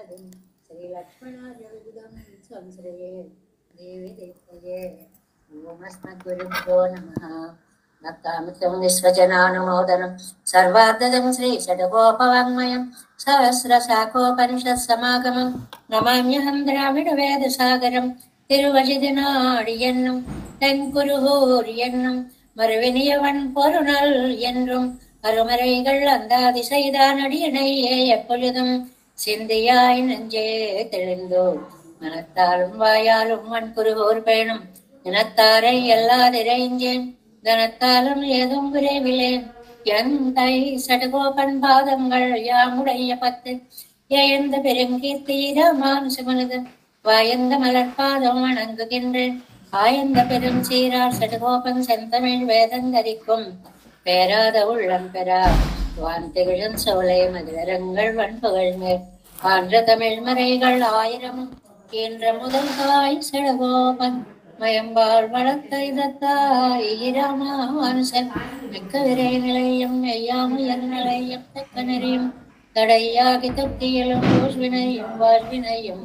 సీతాపదం శ్రీలక్ష్మణార్యుగం సంశ్రయే దేవి దేవయే. ఓమస్మద్గురుభ్యో నమః. భక్తామృతం విశ్వజనానుమోదనం సర్వార్ధదం శ్రీ షడ్గోపవాङ्మయం సహస్రశాఖోపనిషత్ సమాగమం నమామ్యహం ద్రావిడ వేద సాగరం திருவழிதினாடி என்னும் தென்குருகூர் என்னும் மறுவினியவன் பொருணல் என்றும் அருமறைகள் அந்தாதி செய்தான் அடியனையே எப்பொழுதும் சிந்தியாய் நெஞ்சே தெளிந்தோ மனத்தாலும் வாயாலும் மண்குருகூர் பேணும் இனத்தாரை எல்லாதிரைஞ்சேன் தனத்தாலும் ஏதும் விரைவிலேன் என் தை சடகோபன் பாதங்கள் யாமுடைய பத்து எந்த பெருங்கீர்த்தீர மானுசமனிதன் வாயந்த மலர்பாதம் வணங்குகின்றேன். ஆயந்த பெரும் சீரார் சடுகோபன் செந்தமிழ் வேதந்தரிக்கும் பேராத உள்ளம் பெறா வான் திகழும் சோலை மதுரங்கள் வன்புகழ் மேல் ஆன்ற தமிழ் மறைகள் ஆயிரம் என்ற முதல் தாய் சடுகோபன் மயம்பால் வளர்த்ததாய் ராமானுசன் மிக்க விரை நிலையம் நெய்யாமுயர் நிலையம் தக்க நெறியும் தடையாகி தொட்டியலும் போஷ்வினையும் வாழ்வினையும்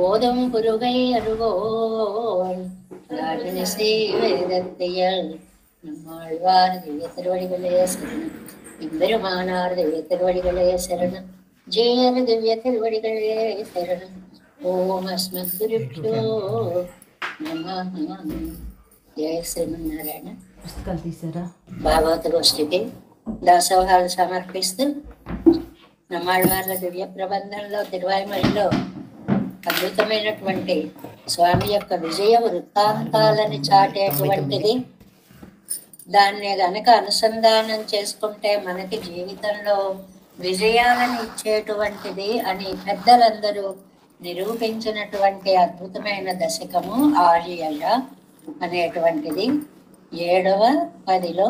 ஓதும் குருகை அருகோன் வேதத்தியல் நம்மாழ்வார் திவ்ய திருவடிகளே சரணம். எம்பெருமானார் திவ்ய திருவடிகளே சரணம். ஜெயர் திவ்ய திருவடிகளே சரணம். ஓம் அஸ்மத் குருப்யோ நமः. జయ శ్రీమన్నారాయణ. భాగవత గోష్ఠికి దాసోహాలు సమర్పిస్తూ నమ్మాళ్వార్ల దివ్య ప్రబంధంలో తిరువాయిమడిలో అద్భుతమైనటువంటి స్వామి యొక్క విజయ వృత్తాంతాలని చాటేటువంటిది. దాన్ని గనక అనుసంధానం చేసుకుంటే మనకి జీవితంలో విజయాలను ఇచ్చేటువంటిది అని పెద్దలందరూ నిరూపించినటువంటి అద్భుతమైన దశకము ఆర్యయ అనేటువంటిది 7వ పదిలో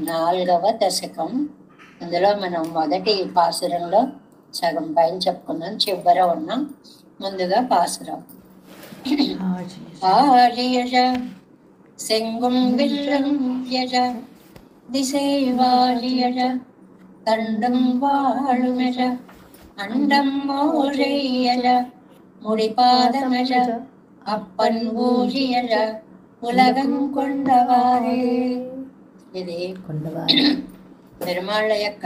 4వ దశకం. అందులో మనం మొదటి పాసురంలో సగం పైన చెప్పుకున్నాం, చివర ఉన్నాం. ముందుగా పాసురం. ఆర్యజ செங்கும் வில்லும் யஜ திசைவாழியஜ தண்டும் வாழுமெஜ அண்டம் மோழையஜ முடிபாதமஜ அப்பன் ஊழியஜ உலகம் கொண்டவாரே. ఇది పెరుమాళ్ళ యొక్క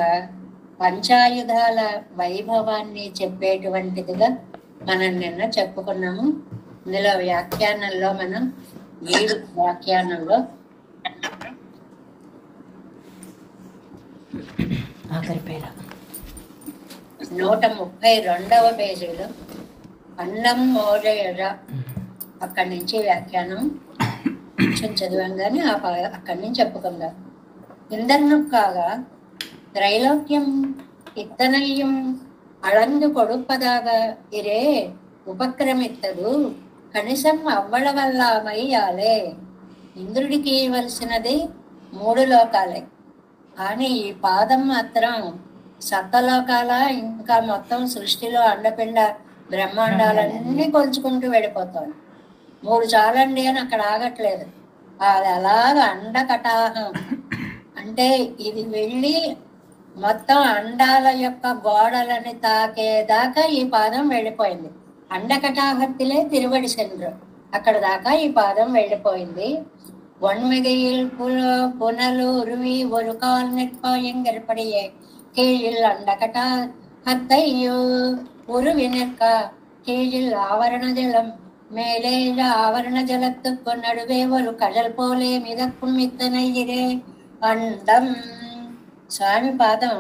పంచాయుధాల వైభవాన్ని చెప్పేటువంటిదిగా మనం నిన్న చెప్పుకున్నాము. ఇందులో వ్యాఖ్యానంలో మనం 7 వ్యాఖ్యానంలో 132వ పేజీలో అన్నం మోజయజ అక్కడి నుంచి వ్యాఖ్యానం చదివాం. కానీ అక్కడి నుంచి చెప్పుకుందాం. ఇందర్నుక్కాగ த்ரைலோக்கியம் இத்தனையும் அளந்து கொடுப்பதாக இரே ఉపక్రమిత్తదు కనీసం అవ్వడవల్లామయ్యాలే. ఇంద్రుడికి ఇవ్వాల్సినది 3 లోకాలే, కానీ ఈ పాదం మాత్రం సప్తలోకాల ఇంకా మొత్తం సృష్టిలో అండపిండ బ్రహ్మాండాలన్నీ కొలుచుకుంటూ వెళ్ళిపోతాడు. 3 చాలండి అని అక్కడ ఆగట్లేదు. అది అలాగ అండకటాహం అంటే ఇది వెళ్ళి మొత్తం అండాల యొక్క గోడలని తాకేదాకా ఈ పాదం వెళ్ళిపోయింది. అండకటాహత్తిలే తిరువడి సెండ్రు, అక్కడ దాకా ఈ పాదం వెళ్ళిపోయింది. ஒன்மிகையில் புனலு உருவி ஒரு கால் நிற்பாயங்கற்படியே கீழில் அண்டகட்டாகத்தையோ உருவி நிற்க கீழில் ஆவரண ஜலம் மேலே ஆவரண ஜலத்துக்கு நடுவே ஒரு கடல் போலே மிதக்கும் இத்தனை இரே అండం. స్వామి పాదం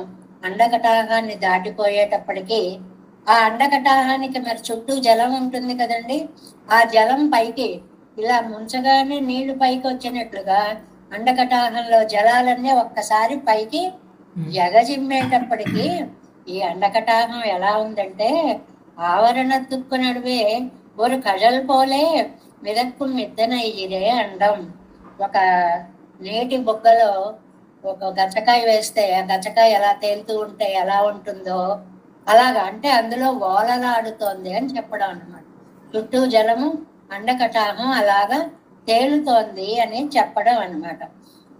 అండకటాహాన్ని దాటిపోయేటప్పటికీ ఆ అండకటాహానికి మరి చుట్టూ జలం ఉంటుంది కదండి. ఆ జలం పైకి ఇలా ముంచగానే నీళ్లు పైకి వచ్చినట్లుగా అండకటాహంలో జలాలన్నీ ఒక్కసారి పైకి ఎగజిమ్మేటప్పటికీ ఈ అండకటాహం ఎలా ఉందంటే ఆవరణ తుక్కు నడువే ఒక కజల్ పోలే మిదక్కు మిద్దనయ్యిరే అండం. ఒక నీటి బుగ్గలో ఒక గచ్చకాయ వేస్తే ఆ గచ్చకాయ ఎలా తేలుతూ ఉంటే ఎలా ఉంటుందో అలాగా, అంటే అందులో ఓలలాడుతోంది అని చెప్పడం అన్నమాట. చుట్టూ జలము అండకటాహం అలాగా తేలుతోంది అని చెప్పడం అన్నమాట.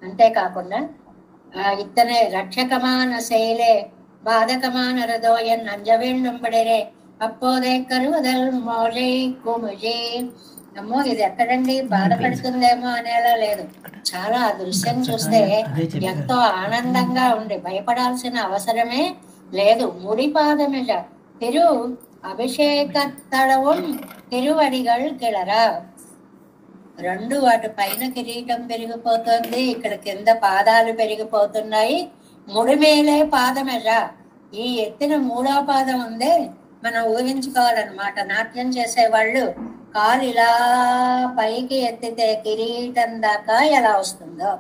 అంతేకాకుండా ఇతనే రక్షకమాన శైలే బాధకమాన రథోయన్ అంజవేణుంబడిరే అప్పోదే కరువదల్ మోజే కుముజే. అమ్మో ఇది ఎక్కడండి, బాధపడుతుందేమో అనేలా లేదు. చాలా ఆ దృశ్యం చూస్తే ఎంతో ఆనందంగా ఉండి భయపడాల్సిన అవసరమే లేదు. ముడిపాదమిజ తిరు అభిషేక తడవం తిరువడిగల్ కిళరా. రెండు వాటి పైన కిరీటం పెరిగిపోతుంది, ఇక్కడ కింద పాదాలు పెరిగిపోతున్నాయి. ముడిమేలే పాదమెజ. ఈ ఎత్తిన మూడో పాదం ఉందే, మనం ఊహించుకోవాలన్నమాట. నాట్యం చేసేవాళ్ళు కాలు ఇలా పైకి ఎత్తితే కిరీటం దాకా ఎలా వస్తుందో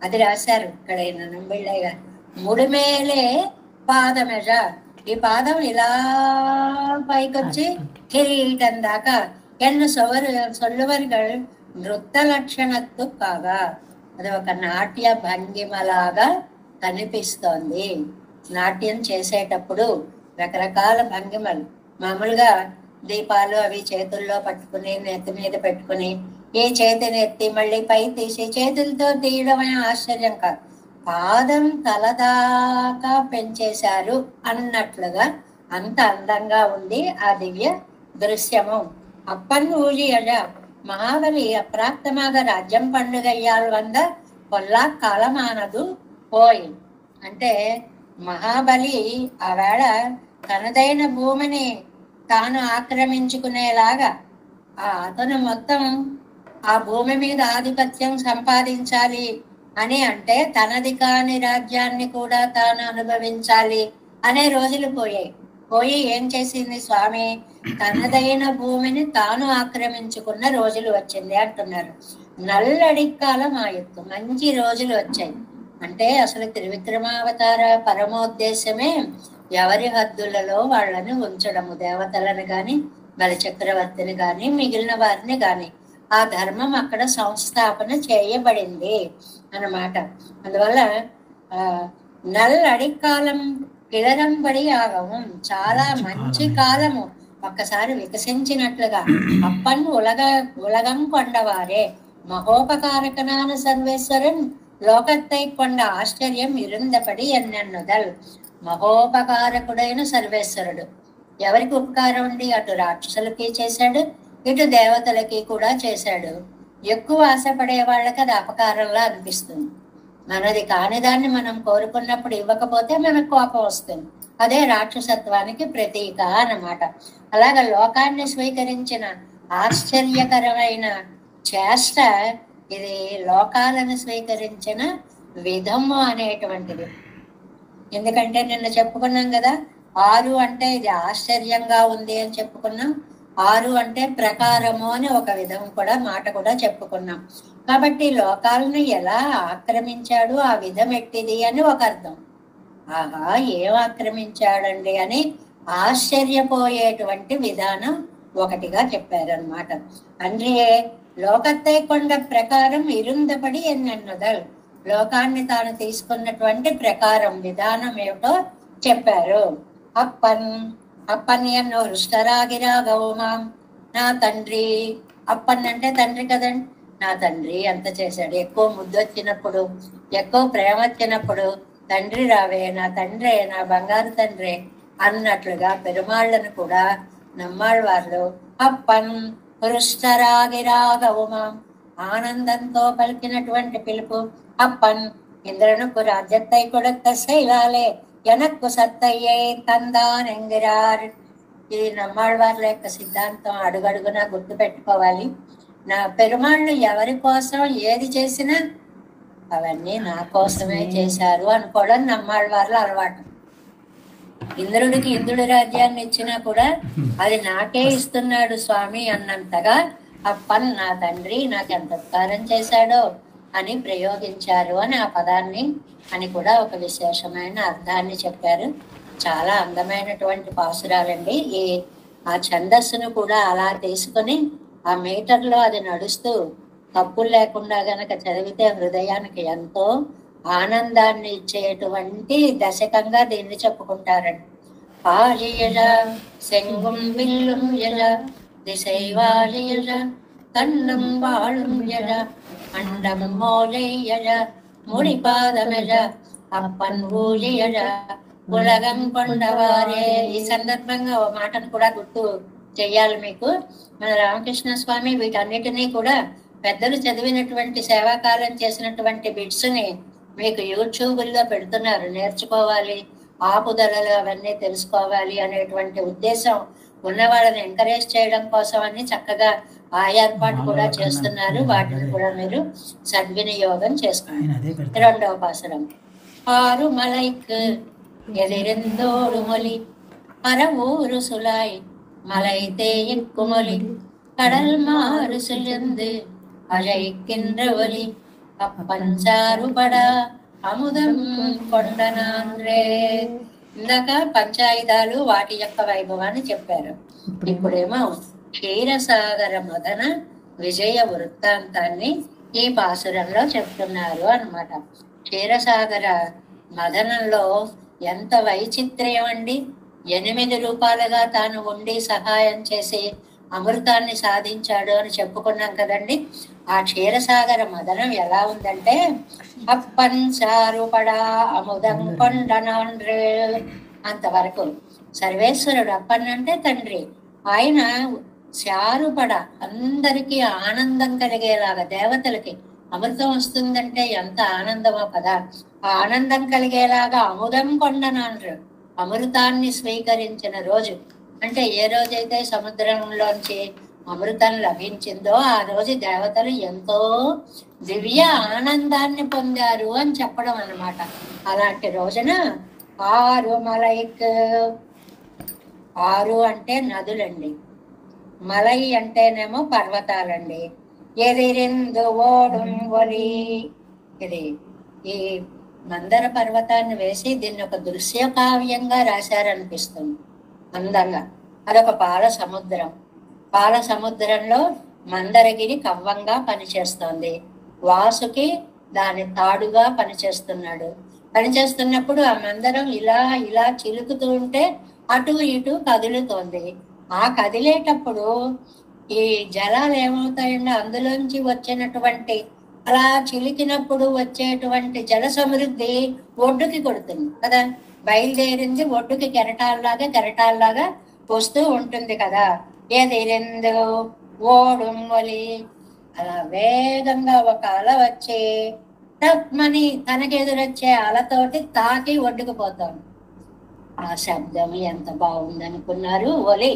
అది రాశారు ఇక్కడ నంబిళ్ళయ్య గారు. ముడిమేలే పాదమెజ. ఈ పాదం ఇలా పైకొచ్చి కిరీటం దాకా ఎన్ను సొల్లువరిగల్ నృత్య లక్షణత్తు కాగా. అది ఒక నాట్య భంగిమలాగా కనిపిస్తోంది. నాట్యం చేసేటప్పుడు రకరకాల భంగిమలు, మామూలుగా దీపాలు అవి చేతుల్లో పట్టుకుని నెత్తి మీద పెట్టుకుని ఏ చేతిని ఎత్తి మళ్ళీ పై తీసి చేతులతో తీయడం ఆశ్చర్యం కాదు. పాదం తలదాకా పెంచేశారు అన్నట్లుగా అంత అందంగా ఉంది ఆ దివ్య దృశ్యము. అప్పన్ ఊழியழ మహాబలి అప్రాప్తమాగ రాజ్యం పండుగయ్యాల్ వంద కొల్లా కాలమానదు పోయి. అంటే మహాబలి ఆవేళ తనదైన భూమిని తాను ఆక్రమించుకునేలాగా అతను మొత్తం ఆ భూమి మీద ఆధిపత్యం సంపాదించాలి అని, అంటే తనది కాని రాజ్యాన్ని కూడా తాను అనుభవించాలి అనే రోజులు పోయి ఏం చేసింది స్వామి, తనదైన భూమిని తాను ఆక్రమించుకున్న రోజులు వచ్చింది అంటున్నారు. నల్లడి కాలం ఆయత్తు, మంచి రోజులు వచ్చాయి. అంటే అసలు త్రివిక్రమావతార పరమోద్దేశమే ఎవరి హద్దులలో వాళ్ళని ఉంచడము, దేవతలను గాని బలిచక్రవర్తిని గాని మిగిలిన వారిని గాని. ఆ ధర్మం అక్కడ సంస్థాపన చేయబడింది అన్నమాట. అందువల్ల నల్లడి కాలం కిళరంబడి ఆగము, చాలా మంచి కాలము, ఒక్కసారి వికసించినట్లుగా. అప్పన్ ఉలగం కొండవారే మహోపకారకనాన సర్వేశ్వరన్ లోకత్తై కొండ ఆశ్చర్యం ఇరుందపడి ఎన్నెన్నుదల్. మహోపకారకుడైన సర్వేశ్వరుడు ఎవరికి ఉపకారం ఉండి, అటు రాక్షసులకి చేశాడు, ఇటు దేవతలకి కూడా చేశాడు. ఎక్కువ ఆశపడే వాళ్ళకి అది అపకారంలా అనిపిస్తుంది. మనది కాని దాన్ని మనం కోరుకున్నప్పుడు ఇవ్వకపోతే మనకు కోపం వస్తుంది. అదే రాక్షసత్వానికి ప్రతీక అన్నమాట. అలాగే లోకాన్ని స్వీకరించిన ఆశ్చర్యకరమైన చేష్ట ఇది, లోకాలను స్వీకరించిన విధము అనేటువంటిది. ఎందుకంటే నిన్న చెప్పుకున్నాం కదా, 6 అంటే ఇది ఆశ్చర్యంగా ఉంది అని చెప్పుకున్నాం. 6 అంటే ప్రకారము అని ఒక విధం కూడా మాట కూడా చెప్పుకున్నాం. కాబట్టి లోకాలను ఎలా ఆక్రమించాడు, ఆ విధం ఎట్టిది అని ఒక అర్థం. ఆహా ఏం ఆక్రమించాడండి అని ఆశ్చర్యపోయేటువంటి విధానం ఒకటిగా చెప్పారనమాట. అన్రియే లోకత్తై కొండ ప్రకారం ఇరుందపడి ఎన్నెన్నుదల్. లోకాన్ని తాను తీసుకున్నటువంటి ప్రకారం విధానం ఏమిటో చెప్పారు. అప్పన్ ఎన్నో హృష్టరాగిరాగవుమా, నా తండ్రి. అప్పన్ అంటే తండ్రి కదండి, నా తండ్రి ఎంత చేశాడు. ఎక్కువ ముద్దు వచ్చినప్పుడు, ఎక్కువ ప్రేమ వచ్చినప్పుడు తండ్రి రావే, నా తండ్రే, నా బంగారు తండ్రే అన్నట్లుగా పెరుమాళ్ళను కూడా నమ్మాళ్ళవార్లు అప్పన్ హృష్టరాగిరాగవుమా, ఆనందంతో పలికినటువంటి పిలుపు. అప్పన్ ఇంద్రనుకు రాజ్యత్తై కొడుక్క శైలాలే ఎనక్కు సత్తయ్యే తందానెంగిరార్. ఇది నమ్మాళ్ళవార్ల యొక్క సిద్ధాంతం, అడుగడుగునా గుర్తు పెట్టుకోవాలి. నా పెరుమాళ్ళు ఎవరి కోసం ఏది చేసినా అవన్నీ నా కోసమే చేశారు అనుకోవడం నమ్మాళ్ళవార్ల అలవాటు. ఇంద్రుడికి ఇంద్రుడి రాజ్యాన్ని ఇచ్చినా కూడా అది నాకే ఇస్తున్నాడు స్వామి అన్నంతగా అప్పన్ నా తండ్రి నాకు ఎంత ఉపకారం చేశాడో అని ప్రయోగించారు అని ఆ పదాన్ని అని కూడా ఒక విశేషమైన అర్థాన్ని చెప్పారు. చాలా అందమైనటువంటి పాసురాలండి. ఆ ఛందస్సును కూడా అలా తీసుకుని ఆ మీటర్లో అది నడుస్తూ తప్పులు లేకుండా గనక చదివితే హృదయానికి ఎంతో ఆనందాన్ని ఇచ్చేటువంటి దశకంగా దీన్ని చెప్పుకుంటారండి. పాలియజ సెంగుం విల్లుం యజ దిశైవాలియజ కన్నం వాళుం యజ అండం మోలయ్యజ ముడిపాదమజ అప్పన్ ఊలియజ ఉలగం కొండవారే. ఈ సందర్భంగా ఓ మాటను కూడా గుర్తు చెయ్యాలి మీకు. మన రామకృష్ణ స్వామి వీటన్నిటినీ కూడా పెద్దలు చదివినటువంటి సేవాకాలం చేసినటువంటి బిట్స్ ని మీకు యూట్యూబ్ లో పెడుతున్నారు. నేర్చుకోవాలి, ఆపుదలలు అవన్నీ తెలుసుకోవాలి అనేటువంటి ఉద్దేశం ఉన్న వాళ్ళని ఎంకరేజ్ చేయడం కోసం అని చక్కగా ఆ ఏర్పాటు కూడా చేస్తున్నారు. వాటిని కూడా మీరు సద్వినియోగం చేసుకోండి. రెండవ పాసరం. ஆறு மலைக்கு எதிர்ந்தோடு மொழி அறவூரு சுலாய் மலை தேயின் குமொழி கடல் மாறு சிலிர்ந்து அழைக்கின்ற ஒலி அப்பஞ்சாறுபடா అముదం కొండనాంద్రే. ఇందాక పంచాయుధాలు వాటి యొక్క వైభవాన్ని చెప్పారు. ఇప్పుడేమో క్షీరసాగర మదన విజయ వృత్తాంతాన్ని ఈ పాసురంలో చెప్తున్నారు అన్నమాట. క్షీరసాగర మదనంలో ఎంత వైచిత్ర్యం అండి. 8 రూపాలుగా తాను ఉండి సహాయం చేసి అమృతాన్ని సాధించాడు అని చెప్పుకున్నాం కదండి. ఆ క్షీరసాగర మదనం ఎలా ఉందంటే అప్పన్సారుపడా అముదం కొండనాండ్రే అంతవరకు. సర్వేశ్వరుడు అప్పన్ అంటే తండ్రి, ఆయన చారుపడ అందరికీ ఆనందం కలిగేలాగా, దేవతలకి అమృతం వస్తుందంటే ఎంత ఆనందమో కదా, ఆ ఆనందం కలిగేలాగా అముదం కొండనాండ్రు, అమృతాన్ని స్వీకరించిన రోజు. అంటే ఏ రోజైతే సముద్రంలోంచి అమృతం లభించిందో ఆ రోజు దేవతలు ఎంతో దివ్య ఆనందాన్ని పొందారు అని చెప్పడం అన్నమాట. అలాంటి రోజున ఆరు మలైక్, ఆరు అంటే నదులండి, మలై అంటేనేమో పర్వతాలండి. ఎదిరిందు ఓడుం ఒలి, ఇది ఈ మందర పర్వతాన్ని వేసి దీన్ని ఒక దృశ్య కావ్యంగా రాశారనిపిస్తుంది అందంగా. అదొక పాల సముద్రం. పాల సముద్రంలో మందరగిరి కవ్వంగా పనిచేస్తోంది. వాసుకి దాని తాడుగా పనిచేస్తున్నాడు. పనిచేస్తున్నప్పుడు ఆ మందరం ఇలా ఇలా చిలుకుతూ ఉంటే అటు ఇటు కదులుతోంది. ఆ కదిలేటప్పుడు ఈ జలాలు ఏమవుతాయండి, అందులోంచి వచ్చినటువంటి అలా చిలికినప్పుడు వచ్చేటువంటి జల సమృద్ధి ఒడ్డుకి కొడుతుంది కదా. బయలుదేరింది ఒడ్డుకి కెరటాల్లాగా వస్తూ ఉంటుంది కదా. ఎదిరిందు ఓడుం ఒలి, అలా వేగంగా ఒక అల వచ్చి టప్మని తనకెదురొచ్చే అలతోటి తాకి ఒడ్డుకు పోతాం. ఆ శబ్దం ఎంత బాగుందనుకున్నారు. ఒలి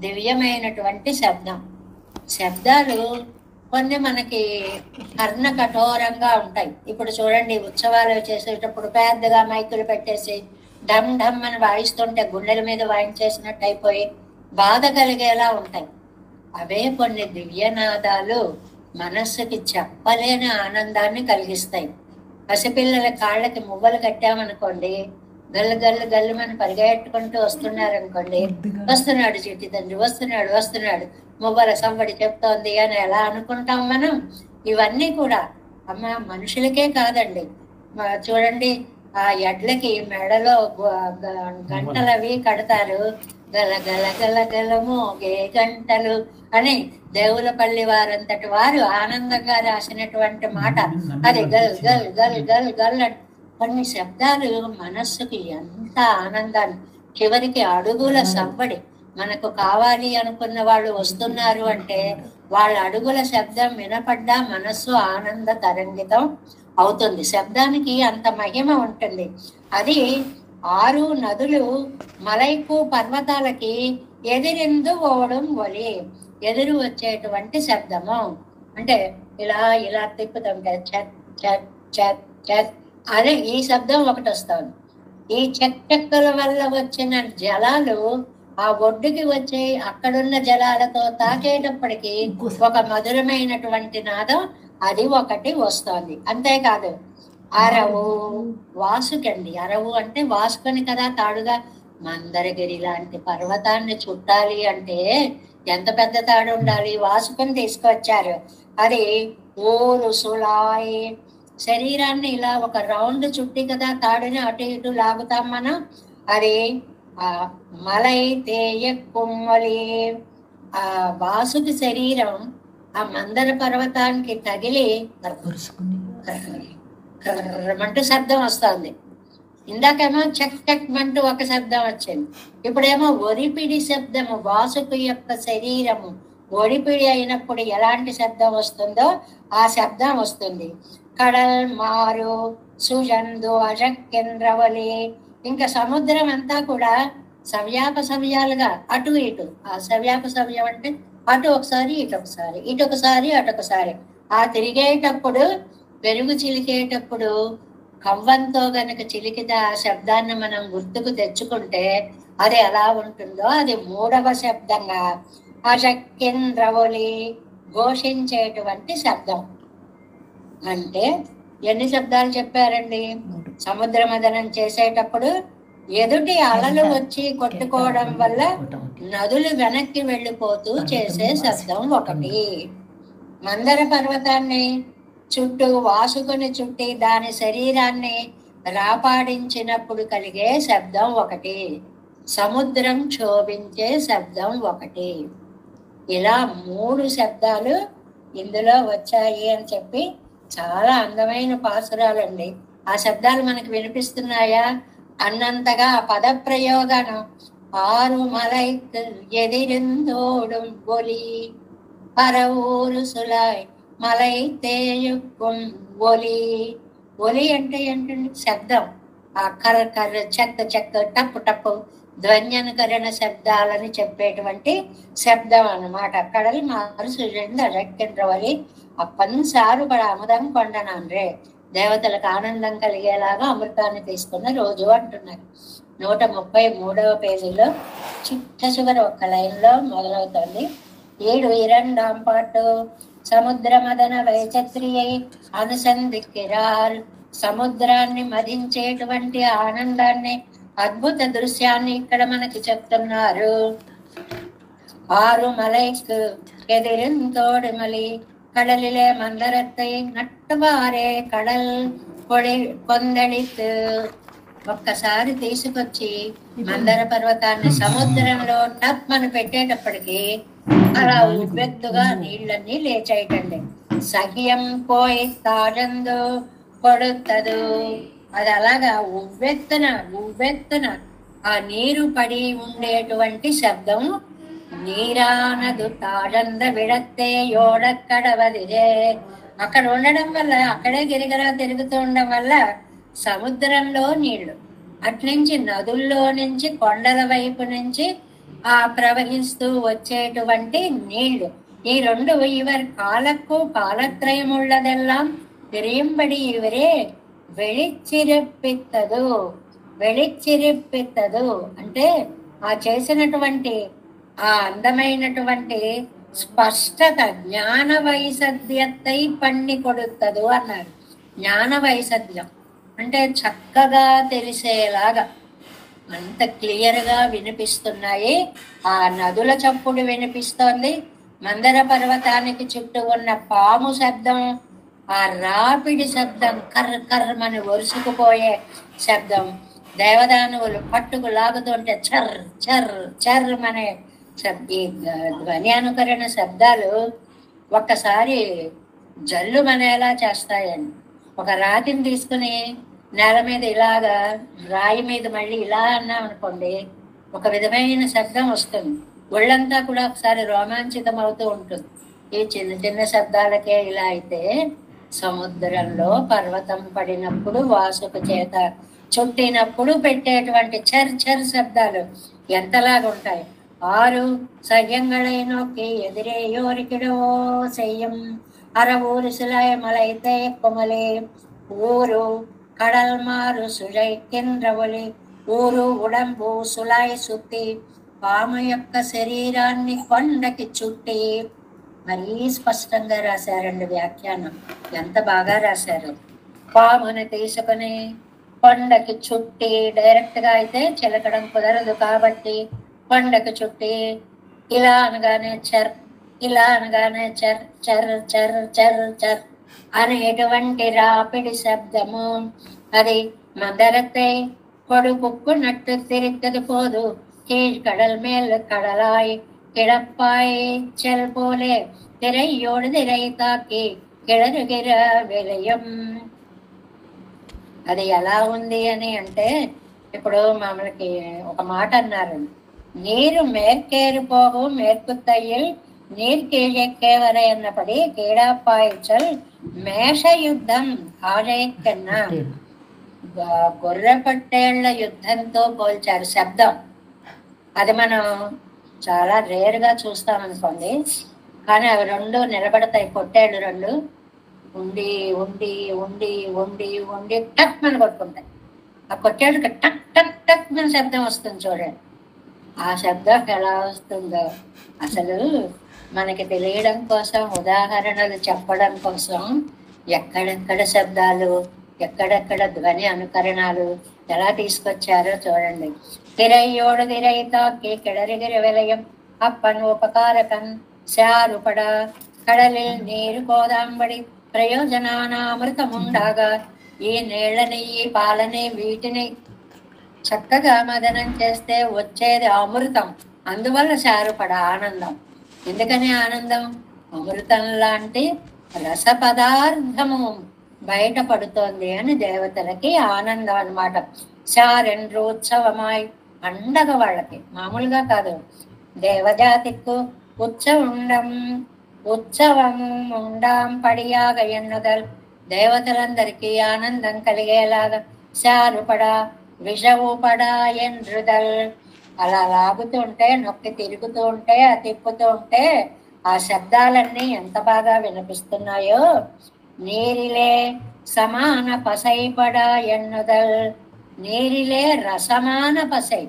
దివ్యమైనటువంటి శబ్దం. శబ్దాలు కొన్ని మనకి కర్ణ కఠోరంగా ఉంటాయి. ఇప్పుడు చూడండి, ఉత్సవాలు చేసేటప్పుడు పెద్దగా మైకులు పెట్టేసి ఢమ్ ఢమ్ అని వాయిస్తుంటే గుండెల మీద వాయించేసినట్టు అయిపోయి బాధ కలిగేలా ఉంటాయి. అవే కొన్ని దివ్యనాదాలు మనస్సుకి చెప్పలేని ఆనందాన్ని కలిగిస్తాయి. పసిపిల్లల కాళ్ళకి మువ్వలు కట్టామనుకోండి, గల్లు గల్లు గల్లు మన పరిగెట్టుకుంటూ వస్తున్నారనుకోండి, వస్తున్నాడు చిట్టి తండ్రి, వస్తున్నాడు మువ్వల సంబడి చెప్తోంది అని ఎలా అనుకుంటాం మనం. ఇవన్నీ కూడా అమ్మ మనుషులకే కాదండి. చూడండి, ఆ ఎడ్లకి మెడలో గంటలు అవి కడతారు. గల గల గల గలము గే గంటలు అని దేవులపల్లి వారంతటి వారు ఆనందంగా రాసినటువంటి మాట అది. గల్ గల్ గల్ గల్ గల్. కొన్ని శబ్దాలు మనస్సుకి ఎంత ఆనందాన్ని, చివరికి అడుగుల సంబడి. మనకు కావాలి అనుకున్న వాళ్ళు వస్తున్నారు అంటే వాళ్ళ అడుగుల శబ్దం వినపడ్డా మనస్సు ఆనంద తరంగితం అవుతుంది. శబ్దానికి అంత మహిమ ఉంటుంది. అది 6 నదులు మలైకు పర్వతాలకి ఎదిరిందు ఓడం ఒలి, ఎదురు వచ్చేటువంటి శబ్దము. అంటే ఇలా ఇలా తిప్పుతుంటే చట్ చట్ చట్ చట్ అదే ఈ శబ్దం ఒకటి వస్తుంది. ఈ చెక్కల వల్ల వచ్చిన జలాలు ఆ ఒడ్డుకి వచ్చి అక్కడున్న జలాలతో తాకేటప్పటికి ఒక మధురమైనటువంటి నాదం అది ఒకటి వస్తోంది. అంతేకాదు అరవు, వాసుకండి. అరవు అంటే వాసుకొని కదా తాడుగా. మందరగిరి లాంటి పర్వతాన్ని చుట్టాలి అంటే ఎంత పెద్ద తాడు ఉండాలి, వాసుకొని తీసుకొచ్చారు. అది ఊరు సులాయ్, శరీరాన్ని ఇలా ఒక రౌండ్ చుట్టి కదా తాడుని అటు ఇటు లాగుతాం మనం. అది ఆ మలై తేయ కుమ్మలి, ఆ వాసుకి శరీరం ఆ మందర పర్వతానికి తగిలి అంటూ శబ్దం వస్తుంది. ఇందాకేమో చెక్ చెక్ అంటూ ఒక శబ్దం వచ్చింది, ఇప్పుడేమో ఒరిపిడి శబ్దము. వాసుకు యొక్క శరీరము ఒడిపిడి అయినప్పుడు ఎలాంటి శబ్దం వస్తుందో ఆ శబ్దం వస్తుంది. కడల్ మారు సుజందు అజకేంద్రవలి. ఇంకా సముద్రం అంతా కూడా సవ్యాప సవ్యాలుగా అటు ఇటు. ఆ సవ్యాప సవ్యం అంటే అటు ఒకసారి ఇటు ఒకసారి, ఇటు ఒకసారి అటు ఒకసారి. ఆ తిరిగేటప్పుడు పెరుగు చిలికేటప్పుడు కవ్వంతో గనక చిలికితే ఆ శబ్దాన్ని మనం గుర్తుకు తెచ్చుకుంటే అది ఎలా ఉంటుందో అది మూడవ శబ్దంగా అజకేంద్రవలి, ఘోషించేటువంటి శబ్దం. అంటే ఎన్ని శబ్దాలు చెప్పారండి? సముద్ర మదనం చేసేటప్పుడు ఎదుటి అలలు వచ్చి కొట్టుకోవడం వల్ల నదులు వెనక్కి వెళ్ళిపోతూ చేసే శబ్దం ఒకటి. మందర పర్వతాన్ని చుట్టూ వాసుకుని చుట్టి దాని శరీరాన్ని రాపాడించినప్పుడు కలిగే శబ్దం ఒకటి. సముద్రం క్షోభించే శబ్దం ఒకటి. ఇలా 3 శబ్దాలు ఇందులో వచ్చాయి అని చెప్పి చాలా అందమైన పాసురాలండి. ఆ శబ్దాలు మనకు వినిపిస్తున్నాయా అన్నంతగా ఆ పద ప్రయోగాను ఆరు మలైకు ఎదిరిందోడు ఒలి పరవూరు సులాయ్ మలై తేయుక్కుం ఒలి. ఒలి అంటే ఏంటండి? శబ్దం. ఆ కర్ర కర్ర, చెక్క చెక్క, టప్పు టప్పు ధ్వన్యనుకరణ శబ్దాలని చెప్పేటువంటి శబ్దం అన్నమాట. కడలి మారు సుజంద అజకేంద్రవలి అప్పన్సారు పడ అమృతం కొండనాన్రే. దేవతలకు ఆనందం కలిగేలాగా అమృతాన్ని తీసుకున్న రోజు అంటున్నారు. 133వ పేజీలో చిట్ట చివరి ఒక్క లైన్లో మొదలవుతుంది. 7 పాటు సముద్ర మదన వైచత్రియై అనుసంధిక్కిరార్. సముద్రాన్ని మదించేటువంటి ఆనందాన్ని, అద్భుత దృశ్యాన్ని ఇక్కడ మనకి చెప్తున్నారు. 6 మలైకు ఎదిరింతోడిమలి கடலிலே మందరத்தை నట్టువారే కడల్ పొడి కొందళిత్. ఒక్కసారి తీసుకొచ్చి మందర పర్వతాన్ని సముద్రంలో టప్మని పెట్టేటప్పటికి అలా ఉవ్వెత్తుగా నీళ్ళన్నీ లేచాయిటండి. సహ్యం పోయి తాజందు కొడుతదు. అది అలాగా ఉవ్వెత్తున ఆ నీరు పడి ఉండేటువంటి శబ్దం. నీరానదు తాజంద విడత్తే యోడక్కడవదిరే. అక్కడ ఉండడం వల్ల, అక్కడే గిరిగరా తిరుగుతూ ఉండడం వల్ల సముద్రంలో నీళ్లు, అట్నుంచి నదుల్లో నుంచి, కొండల వైపు నుంచి ఆ ప్రవహిస్తూ వచ్చేటువంటి నీళ్లు, ఈ రెండు ఇవర్ కాలకు కాలత్రయముள்ளదెల్లాం తిరియంబడి ఇవరే వెళిచ్చిరిప్పిత్తదు. అంటే ఆ చేసినటువంటి ఆ అందమైనటువంటి స్పష్టత జ్ఞాన వైసద్యతై పన్ని కొడుతదు అన్నారు. జ్ఞాన వైసద్యం అంటే చక్కగా తెలిసేలాగా అంత క్లియర్గా వినిపిస్తున్నాయి. ఆ నదుల చప్పుడు వినిపిస్తోంది. మందర పర్వతానికి చుట్టూ ఉన్న పాము శబ్దం, ఆ రాపిడి శబ్దం, కర్ర కర్రమని ఒరుసుకుపోయే శబ్దం, దేవదానవులు పట్టుకు లాగుతుంటే చర్ చర్ చర్మనే ఈ ధ్వని అనుకరణ శబ్దాలు ఒక్కసారి జల్లు మనేలా చేస్తాయండి. ఒక రాతిని తీసుకుని నేల మీద ఇలాగా, రాయి మీద మళ్ళీ ఇలా అన్నాం అనుకోండి, ఒక విధమైన శబ్దం వస్తుంది. ఒళ్ళంతా కూడా ఒకసారి రోమాంచితం అవుతూ ఉంటుంది. ఈ చిన్న చిన్న శబ్దాలకే ఇలా అయితే సముద్రంలో పర్వతం పడినప్పుడు, వాసుకు చేత చుట్టినప్పుడు పెట్టేటువంటి చర్ చర్ శబ్దాలు ఎంతలాగా ఉంటాయి. 6 సయ్యంగళై నోకి ఎదిరేయోరికిడో సెయ్యం అరవూరు సులాయ మలైతే కొమలే ఊరు కడల్ మారు సుజై కింద్రవలి. ఊరు ఉడంబు సులాయ్ సుత్తి, పాము యొక్క శరీరాన్ని కొండకి చుట్టి. మరీ స్పష్టంగా రాశారండి వ్యాఖ్యానం, ఎంత బాగా రాశారు. పాముని తీసుకుని కొండకి చుట్టి, డైరెక్ట్ గా అయితే చిలకడం కుదరదు కాబట్టి కొండకు చుట్టి, ఇలా అనగానే చర్, ఇలా అనగానే చర్ చర్ చర్ చర్ చర్ అనేటువంటి రాపిడి శబ్దము. అది మందరத்தை కొడుకున్నట్టు తిరిగదు పోదు. கீழ் கடல் மேல் கடலாய் கிடப்பாய் செல் போலே திரையோடு திரை தாக்கி கிளறுகிற விலையும். అది ఎలా ఉంది అని అంటే, ఇప్పుడు మనకి ఒక మాట అన్నారు, నీరు మేర్కేరు పోగు మేర్కుత్తయ్యల్ నీర్ కీழக்கேவரை అన్నపడి కీడాపాయిచల్ మేష యుద్ధం ఆడేకన్నా గొర్రె పట్టేళ్ల యుద్ధంతో పోల్చారు శబ్దం. అది మనం చాలా రేరుగా చూస్తామనుకోండి, కానీ అవి రెండు నిలబడతాయి. పొట్టేళ్ళు రెండు ఉండి ఉండి ఉండి ఉండి ఉండి టక్ అని కొట్టుకుంటాయి. ఆ కొట్టేళ్ళకి టక్ టక్ టక్ అని శబ్దం వస్తుంది చూడండి. ఆ శబ్దం ఎలా వస్తుందో అసలు మనకి తెలియడం కోసం, ఉదాహరణలు చెప్పడం కోసం ఎక్కడెక్కడ శబ్దాలు, ఎక్కడెక్కడ ధ్వని అనుకరణాలు ఎలా తీసుకొచ్చారో చూడండి. తిరయ్యోడు తిరయితాకి కిడరిగిరి విలయం అప్పన్ ఉపకారకన్ శారుపడ కడలిల్ నీరు కోదాంబడి ప్రయోజనానామృతముండాగా ఈ నీళ్ళని ఈ పాలని వీటిని చక్కగా మదనం చేస్తే వచ్చేది అమృతం. అందువల్ల శారుపడ ఆనందం. ఎందుకని ఆనందం? అమృతం లాంటి రస పదార్థము బయటపడుతోంది అని దేవతలకి ఆనందం అన్నమాట. శారెండ్రు ఉత్సవమాయ్ పండగ వాళ్ళకి, మామూలుగా కాదు. దేవజాతికు ఉత్సవం ఉండాం పడియాగ ఎన్నుదల్, దేవతలందరికీ ఆనందం కలిగేలాగా శారుపడ విషవుపడ ఎండ్రుదల్. అలా లాగుతూ ఉంటే, నొక్కి తిరుగుతూ ఉంటే, ఆ తిప్పుతూ ఉంటే ఆ శబ్దాలన్నీ ఎంత బాగా వినిపిస్తున్నాయో. నీరిలే సమాన పసైపడ ఎన్నుదల్, నీరిలే రసమాన పసై,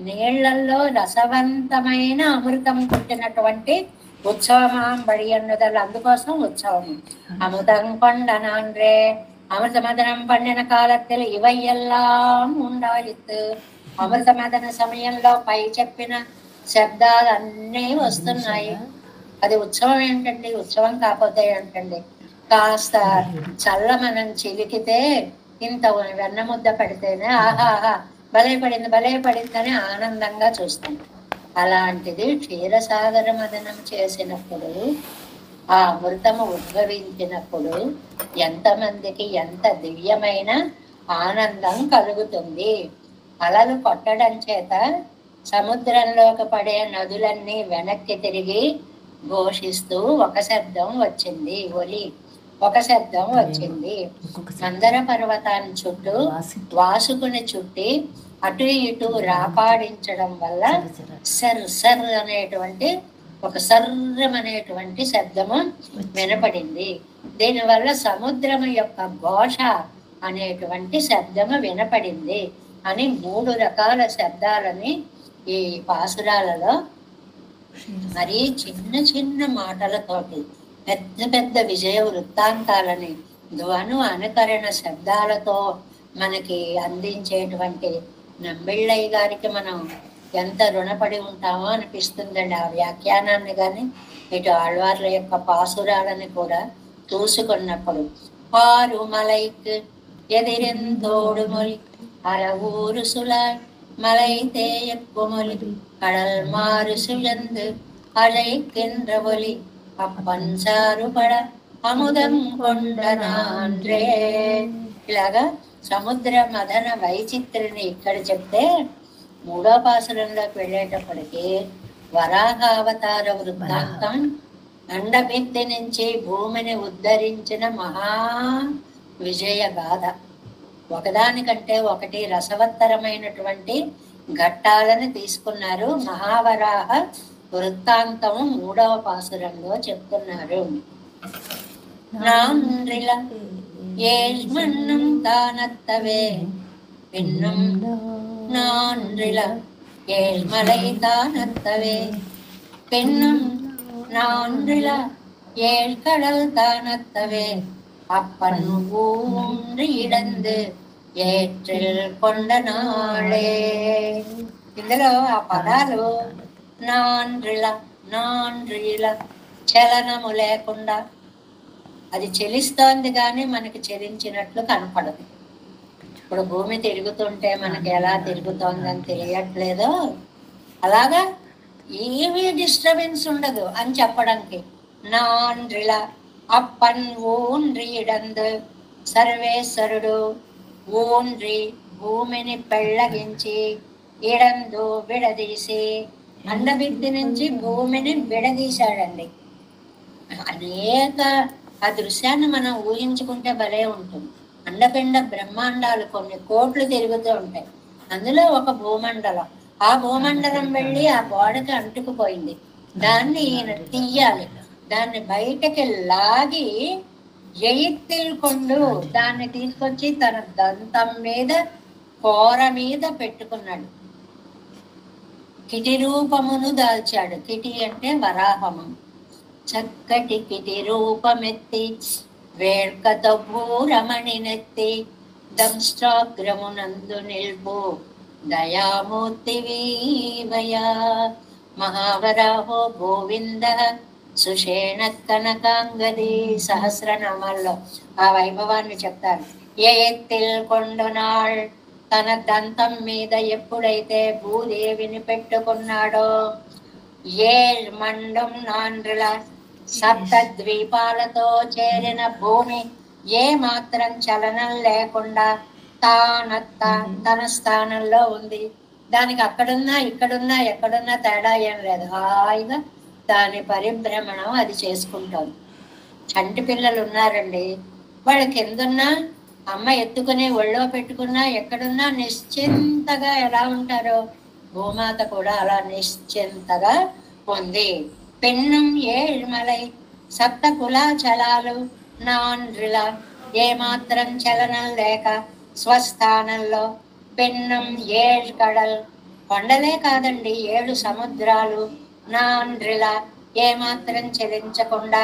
నీళ్లలో రసవంతమైన అమృతం పుట్టినటువంటి ఉత్సవమాం బడి ఎన్నుదల్. అందుకోసం ఉత్సవం. అమృతం కొండనాన్రే అమృతమదనం పండిన కాలத்தில் ఇవయ్యెల్లాం ఉండాయిత్. అమృతమదన సమయంలో పై చెప్పిన శబ్దాలన్నీ వస్తున్నాయి. అది ఉత్సవం ఏంటండి? ఉత్సవం కాకపోతే ఏంటండి? కాస్త చల్ల మనం చిలికితే, ఇంత వెన్న ముద్ద పెడితేనే ఆహాహా భలే పడింది అని ఆనందంగా చూస్తాం. అలాంటిది క్షీరసాగర మదనం చేసినప్పుడు, ఆ అమృతము ఉద్భవించినప్పుడు ఎంతమందికి ఎంత దివ్యమైన ఆనందం కలుగుతుంది. అలలు కొట్టడం చేత సముద్రంలోకి పడే నదులన్నీ వెనక్కి తిరిగి ఘోషిస్తూ ఒక శబ్దం వచ్చింది. ఒక శబ్దం వచ్చింది. మందర పర్వతాన్ని చుట్టూ వాసుకుని చుట్టి అటు ఇటు రాపాడించడం వల్ల సర్ సర్ అనేటువంటి ఒక సర్రమనేటువంటి శబ్దము వినపడింది. దీనివల్ల సముద్రము యొక్క ఘోష అనేటువంటి శబ్దము వినపడింది అని 3 రకాల శబ్దాలని ఈ పాసురాలలో, మరి చిన్న చిన్న మాటలతోటి పెద్ద పెద్ద విజయ వృత్తాంతాలని ధ్వను అనుకరణ శబ్దాలతో మనకి అందించేటువంటి నంబిళ్ళయ్య గారికి మనం ఎంత రుణపడి ఉంటామో అనిపిస్తుందండి. ఆ వ్యాఖ్యానాన్ని కానీ, ఇటు ఆళ్వార్ల యొక్క పాసురాలని కూడా చూసుకున్నప్పుడు. పారు మలైక్ ఎదిరెంతోడు మొలి అర ఊరు సులాయ్ మలైతే ఎక్కుమొలి కడల్ మారు సుయందు అழைக்கின்ற ஒலி அப்பன் சாறுபட అముదం కొండనాన్రే. ఇలాగా సముద్ర మదన వైచిత్రిని ఇక్కడ చెప్తే, 3వ పాసురంలోకి వెళ్ళేటప్పటికి వరాహావతార వృత్తాంతం, అండభిత్తి నుంచి భూమిని ఉద్ధరించిన మహా విజయ గాథ. ఒకదానికంటే ఒకటి రసవత్తరమైనటువంటి ఘట్టాలను తీసుకున్నారు. మహావరాహ వృత్తాంతం 3వ పాసురంలో చెప్తున్నారు. నాండ్రిల ఏழ்மண்ணும் தானத்தவே பின்னும் நான்றில ஏழ்மலை தானத்தவே பின்னும் நான்றில ஏழ்கடல் தானத்தவே அப்பன் ஊன்றி இடந்து ఏట్రిల్ కొండ నాళే. ఇందులో ఆ పదాలు నాండ్రిల చలనము లేకుండా, అది చెలిస్తోంది కానీ మనకి చెలించినట్లు కనపడదు. ఇప్పుడు భూమి తిరుగుతుంటే మనకి ఎలా తిరుగుతోందని తెలియట్లేదో, అలాగా ఏమీ డిస్టర్బెన్స్ ఉండదు అని చెప్పడానికి. నాండ్రిల అప్పన్ ఊండ్రి ఇడందు సర్వేశ్వరుడు ఊన్రి భూమిని పెళ్ళగించి ఇడందు విడదీసి, అండబిద్ది నుంచి భూమిని విడదీశాడండి. అనేక ఆ దృశ్యాన్ని మనం ఊహించుకుంటే భలే ఉంటుంది. అండపిండ బ్రహ్మాండాలు కొన్ని కోట్లు తిరుగుతూ ఉంటాయి. అందులో ఒక భూమండలం. ఆ భూమండలం వెళ్ళి ఆ గోడకి అంటుకుపోయింది. దాన్ని ఈయన తీయాలి. దాన్ని బయటకి లాగి ఎయిత్తిల్కొండు దాన్ని తీసుకొచ్చి తన దంతం మీద కోర మీద పెట్టుకున్నాడు. కిటి రూపమును దాల్చాడు. కిటి అంటే వరాహము. చక్కటి కిటి రూపమెత్తి వేర్కతో భూరమణి నెత్తి దంష్ట్రాగ్రమునందు నిల్పు దయామూర్తి వీవయా మహావరాహో గోవింద సుషేణ కనకాంగది. సహస్రనామాల్లో ఆ వైభవాన్ని చెప్తారు. ఎత్తిల్కొండునాళ్ తన దంతం మీద ఎప్పుడైతే భూదేవిని పెట్టుకున్నాడో, మండం నాండ్రుల సప్త ద్వీపాలతో చేరిన భూమి ఏ మాత్రం చలనం లేకుండా తన స్థానంలో ఉంది. దానికి అక్కడున్నా ఇక్కడున్నా ఎక్కడున్నా తేడా ఏం లేదు. హాయిగా దాని పరిభ్రమణం అది చేసుకుంటుంది. చంటి పిల్లలు ఉన్నారండి, వాళ్ళు కిందున్నా అమ్మ ఎత్తుకుని ఒళ్ళో పెట్టుకున్నా ఎక్కడున్నా నిశ్చింతగా ఎలా ఉంటారో భూమాత కూడా అలా నిశ్చింతగా ఉంది. పెన్నం ఏమలై సప్త కులాచలాలు నాండ్రిల ఏమాత్రం చలనం లేక స్వస్థానంలో పెన్నం కడల్ కొండలే కాదండి 7 సముద్రాలు నాండ్రిల ఏమాత్రం చలించకుండా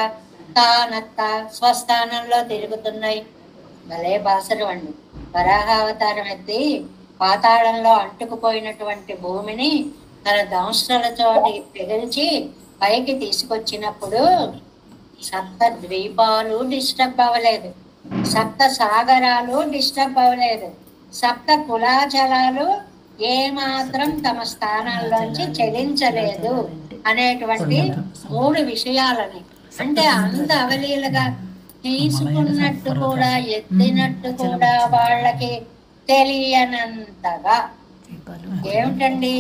తానత్త స్వస్థానంలో తిరుగుతున్నాయి. భలే బాసరు అండి. వరాహావతారం ఎత్తి పాతాళంలో అంటుకుపోయినటువంటి భూమిని తన దంష్ట్రలతో పెగిల్చి పైకి తీసుకొచ్చినప్పుడు సప్త ద్వీపాలు డిస్టర్బ్ అవ్వలేదు, సప్త సాగరాలు డిస్టర్బ్ అవ్వలేదు, సప్త కులాచలాలు ఏమాత్రం తమ స్థానాల్లోంచి చెలించలేదు అనేటువంటి 3 విషయాలని, అంటే అంత అవలీలగా తీసుకున్నట్టు కూడా ఎత్తినట్టు కూడా వాళ్ళకి తెలియనంతగా. ఏమిటండి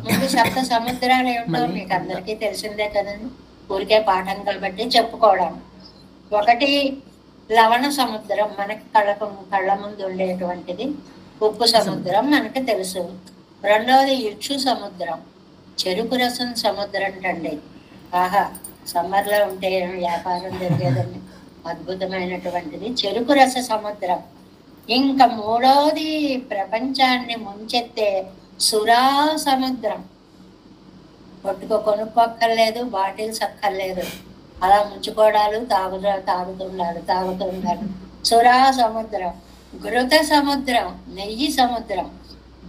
ముందు సప్త సముద్రాలు ఏమిటో మీకు అందరికీ తెలిసిందే కదండి, ఊరికే పాఠంగా బట్టి చెప్పుకోవడం. ఒకటి లవణ సముద్రం, మనకి కళ్ళ ముందు ఉండేటువంటిది. ఉప్పు సముద్రం మనకి తెలుసు. రెండవది ఇక్షు సముద్రం, చెరుకు రసం సముద్రం అంటండి. ఆహా, సమ్మర్లో ఉంటే వ్యాపారం జరిగేదండి, అద్భుతమైనటువంటిది చెరుకు రస సముద్రం. ఇంకా మూడవది ప్రపంచాన్ని ముంచెత్తే సురా సముద్రం. కొనుక్కోక్కర్లేదు, బాటిల్స్ అక్కర్లేదు, అలా ముంచుకోవడాలు తాగుతుండాలి. సురా సముద్రం, ఘృత సముద్రం, నెయ్యి సముద్రం,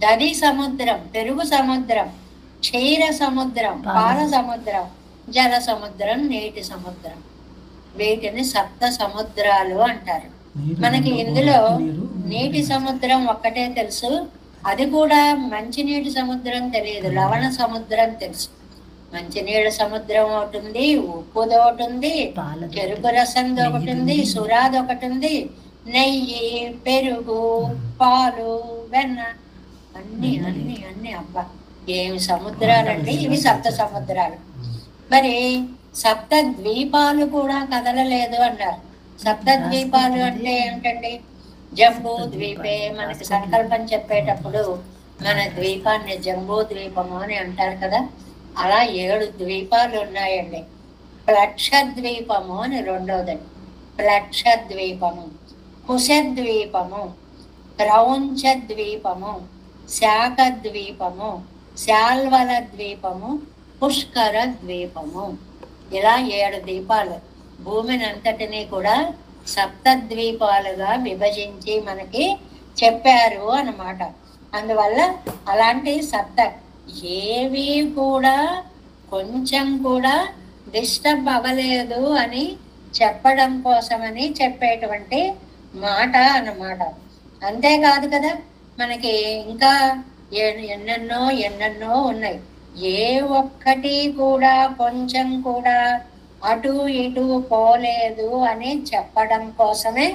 దది సముద్రం, పెరుగు సముద్రం, క్షీర సముద్రం, పాల సముద్రం, జల సముద్రం, నీటి సముద్రం. వీటిని సప్త సముద్రాలు అంటారు. మనకి ఇందులో నీటి సముద్రం ఒక్కటే తెలుసు, అది కూడా మంచినీటి సముద్రం తెలియదు. లవణ సముద్రం తెలుసు. మంచినీళ్ళ సముద్రం ఒకటి ఉంది, ఉప్పుది ఒకటి ఉంది, చెరుకు రసంది ఒకటి ఉంది, సురాది ఒకటి ఉంది, నెయ్యి, పెరుగు, పాలు, వెన్న, అన్ని అన్ని అన్ని అబ్బా ఏమి సముద్రాలండి ఇవి, సప్త సముద్రాలు. మరి సప్త ద్వీపాలు కూడా కదలలేదు అన్నారు. సప్త ద్వీపాలు అంటే ఏమిటండి? జంబూ ద్వీపే. మనకి సంకల్పం చెప్పేటప్పుడు మన ద్వీపాన్ని జంబూ ద్వీపము అని అంటారు కదా, అలా 7 ద్వీపాలు ఉన్నాయండి. ప్లక్ష ద్వీపము అని రెండోదండి. ప్లక్ష ద్వీపము, కుశ ద్వీపము, క్రౌంచ ద్వీపము, శాఖ ద్వీపము, శాల్వల ద్వీపము, పుష్కర ద్వీపము. ఇలా 7 ద్వీపాలు భూమిని అంతటినీ కూడా సప్త ద్వీపాలుగా విభజించి మనకి చెప్పారు అన్నమాట. అందువల్ల అలాంటి సప్త ఏవి కూడా కొంచెం కూడా డిస్టర్బ్ అవ్వలేదు అని చెప్పడం కోసమని చెప్పేటువంటి మాట అన్నమాట. అంతేకాదు కదా, మనకి ఇంకా ఎన్నెన్నో ఉన్నాయి. ఏ ఒక్కటి కూడా కొంచెం కూడా అటు ఇటు పోలేదు అని చెప్పడం కోసమే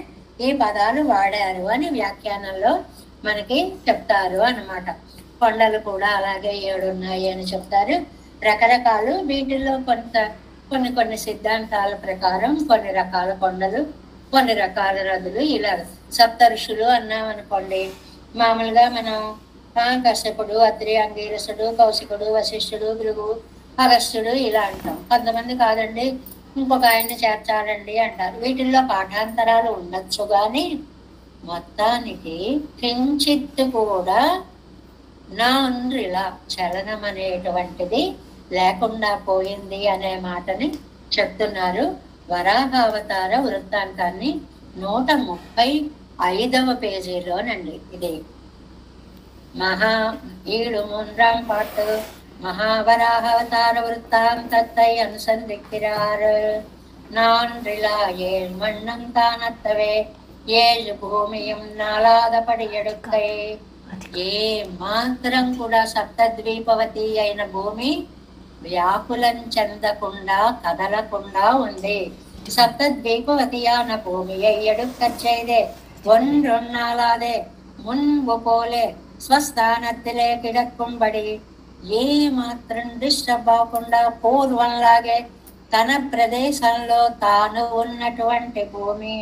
ఈ పదాలు వాడారు అని వ్యాఖ్యానంలో మనకి చెప్తారు అన్నమాట. కొండలు కూడా అలాగే 7 ఉన్నాయి అని చెప్తారు. రకరకాలు వీటిల్లో కొన్ని సిద్ధాంతాల ప్రకారం కొన్ని రకాల కొండలు, కొన్ని రకాల నదులు, ఇలా సప్త ఋషులు అన్నామనుకోండి. మామూలుగా మనం కశ్యపుడు, అత్రి, అంగీరసుడు, కౌశికుడు, వశిష్ఠుడు, భృగువు, అగస్త్యుడు ఇలా అంటాం. కొంతమంది కాదండి ఇంకొక ఆయన్ని చేర్చాలండి అంటారు. వీటిల్లో పాఠాంతరాలు ఉండొచ్చు కానీ మొత్తానికి కించిత్ కూడా నాండ్రిలా చలనం అనేటువంటిది లేకుండా పోయింది అనే మాటని చెప్తున్నారు. వరాహావతార వృత్తాంతాన్ని 135వ పేజీలోనండి. ఇది மூன்றாம் பாட்டு. மகாவராகவதார விருத்தாந்தத்தை அனுசந்திக்கிறார். நான்றிலா 7 மண்ணம் தானத்தவே 7 భూమియం నాలాదపడి ఎడుక్కై. ఏ మాత్రం కూడా సప్తద్వీపవతి అయిన భూమి వ్యాకులం చెందకుండా కదలకుండా ఉంది. சப்தத்வீபவதியான பூமியை எடுக்கச் செய்தே ஒன்றொன்னாலாதே முன்பு போலே స్వస్థానத்திலே కిడక్కుబడి ఏ మాత్రం డిస్టర్బ్ అవ్వకుండా పూర్వంలాగే తన ప్రదేశంలో తాను ఉన్నటువంటి భూమి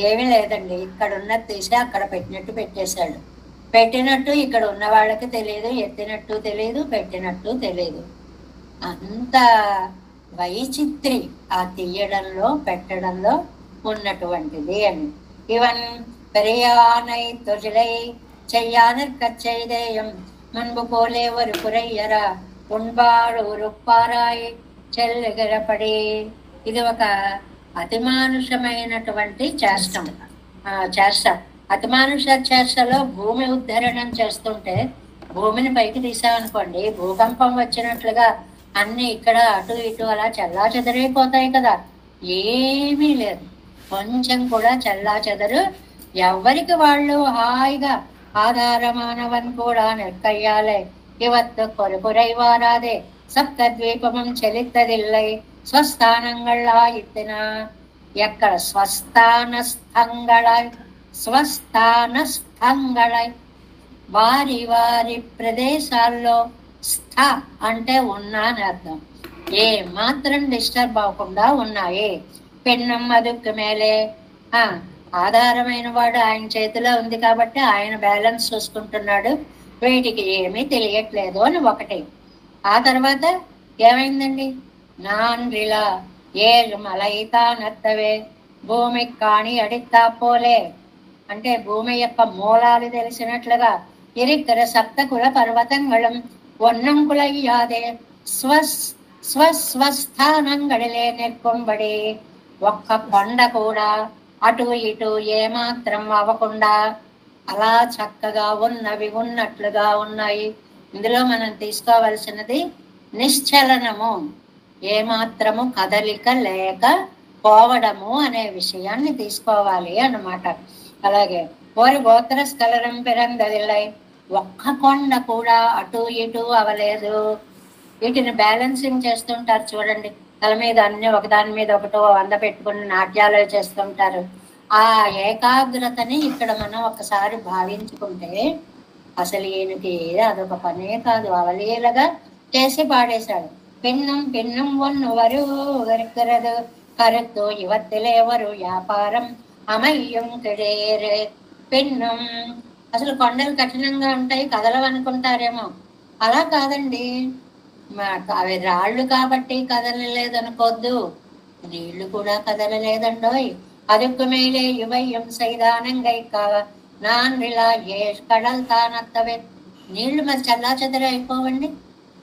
ఏమీ లేదండి. ఇక్కడ ఉన్నది తీసి అక్కడ పెట్టినట్టు పెట్టేశాడు. పెట్టినట్టు ఇక్కడ ఉన్న వాళ్ళకి తెలియదు, ఎత్తినట్టు తెలియదు, పెట్టినట్టు తెలియదు. అంత వైచిత్రి ఆ తీయడంలో పెట్టడంలో ఉన్నటువంటిది అని. ఇవన్ பெரியானை தொழிலை செய்யானற்கச் செய்தேயம் முன்பு போலே ஒரு குறையరా உண்பாడు ఉరుప్పారాయి చెల్లుగరపడి. ఇది ఒక అతిమానుషమైనటువంటి చేష్ట. అతిమానుష చేష్టలో భూమి ఉద్ధరణం చేస్తుంటే భూమిని పైకి తీసామనుకోండి, భూకంపం వచ్చినట్లుగా అన్ని ఇక్కడ అటు ఇటు అలా చల్లా చెదరైపోతాయి కదా. ఏమీ లేదు, కొంచెం కూడా చల్లా చెదరు. ఎవరికి వాళ్ళు హాయిగా ఆధారమానవన్ కూడా నెక్కయ్యాలే. ಇವತ್ತು ಕೊರಕುರೈವಾರಾದೆ ಸಪ್ತದ್ವೀಪಮಂ ಚಲಿತದಿಲ್ಲೈ ಸ್ವಸ್ಥಾನಗಳಾಯಿತ್ತಿನ. ఎక్కడ స్వస్థానస్థంగళై వారి వారి ప్రదేశాల్లో స్థ అంటే ఉన్నా అని అర్థం. ఏ మాత్రం డిస్టర్బ్ అవ్వకుండా ఉన్నాయి. పెన్నం అదుక్కు మేలే ఆధారమైన వాడు ఆయన చేతిలో ఉంది కాబట్టి ఆయన బ్యాలెన్స్ చూసుకుంటున్నాడు, వీటికి ఏమీ తెలియట్లేదు అని ఒకటి. ఆ తర్వాత ఏమైందండి, నాన్రిలా 7 మలయితా నత్తవే భూమి కాణి అడిత్తా పోలే అంటే భూమి యొక్క మూలాలు తెలిసినట్లుగా ఇరిక్కర సప్తకుల పర్వతంగళం ఒన్నంకులయ్యాదే స్వస్థానంగడిలే నెక్కుంబడి. ఒక్క కొండ కూడా అటు ఇటు ఏమాత్రం అవ్వకుండా అలా చక్కగా ఉన్నవి ఉన్నట్లుగా ఉన్నాయి. ఇందులో మనం తీసుకోవలసినది నిశ్చలనము, ఏమాత్రము కదలిక లేక పోవడము అనే విషయాన్ని తీసుకోవాలి అన్నమాట. అలాగే ఓరి గోత్ర స్కలరం పెరందదిల్లై ఒక్క కొండ కూడా అటు ఇటు అవలేదు. వీటిని బ్యాలెన్సింగ్ చేస్తుంటారు చూడండి, తల మీద అన్ని ఒకదాని మీద ఒకటో 100 పెట్టుకుని నాట్యాలు చేస్తుంటారు. ఆ ఏకాగ్రతని ఇక్కడ మనం ఒకసారి భావించుకుంటే అసలు ఈయనకి అదొక పనే కాదు, అవలీలగా చేసి పాడేశాడు. పిన్నం పిన్నం ఒన్ను వరు గరికరదు కరుత్తు యువతిలేవరు వ్యాపారం అమయ్యం కిడేరే. పిన్నం అసలు కొండలు కఠినంగా ఉంటాయి కదలవనుకుంటారేమో, అలా కాదండి. అవి రాళ్ళు కాబట్టి కదలలేదనుకోద్దు, నీళ్లు కూడా కదలలేదండోయ్. அதுக்கு மேலே இவையும் செய்தானங்கைக்காக நான் ఇలా ఏ కడల్ తానత్తవే నీళ్లు మరి చల్లా చెదరే అయిపోవండి,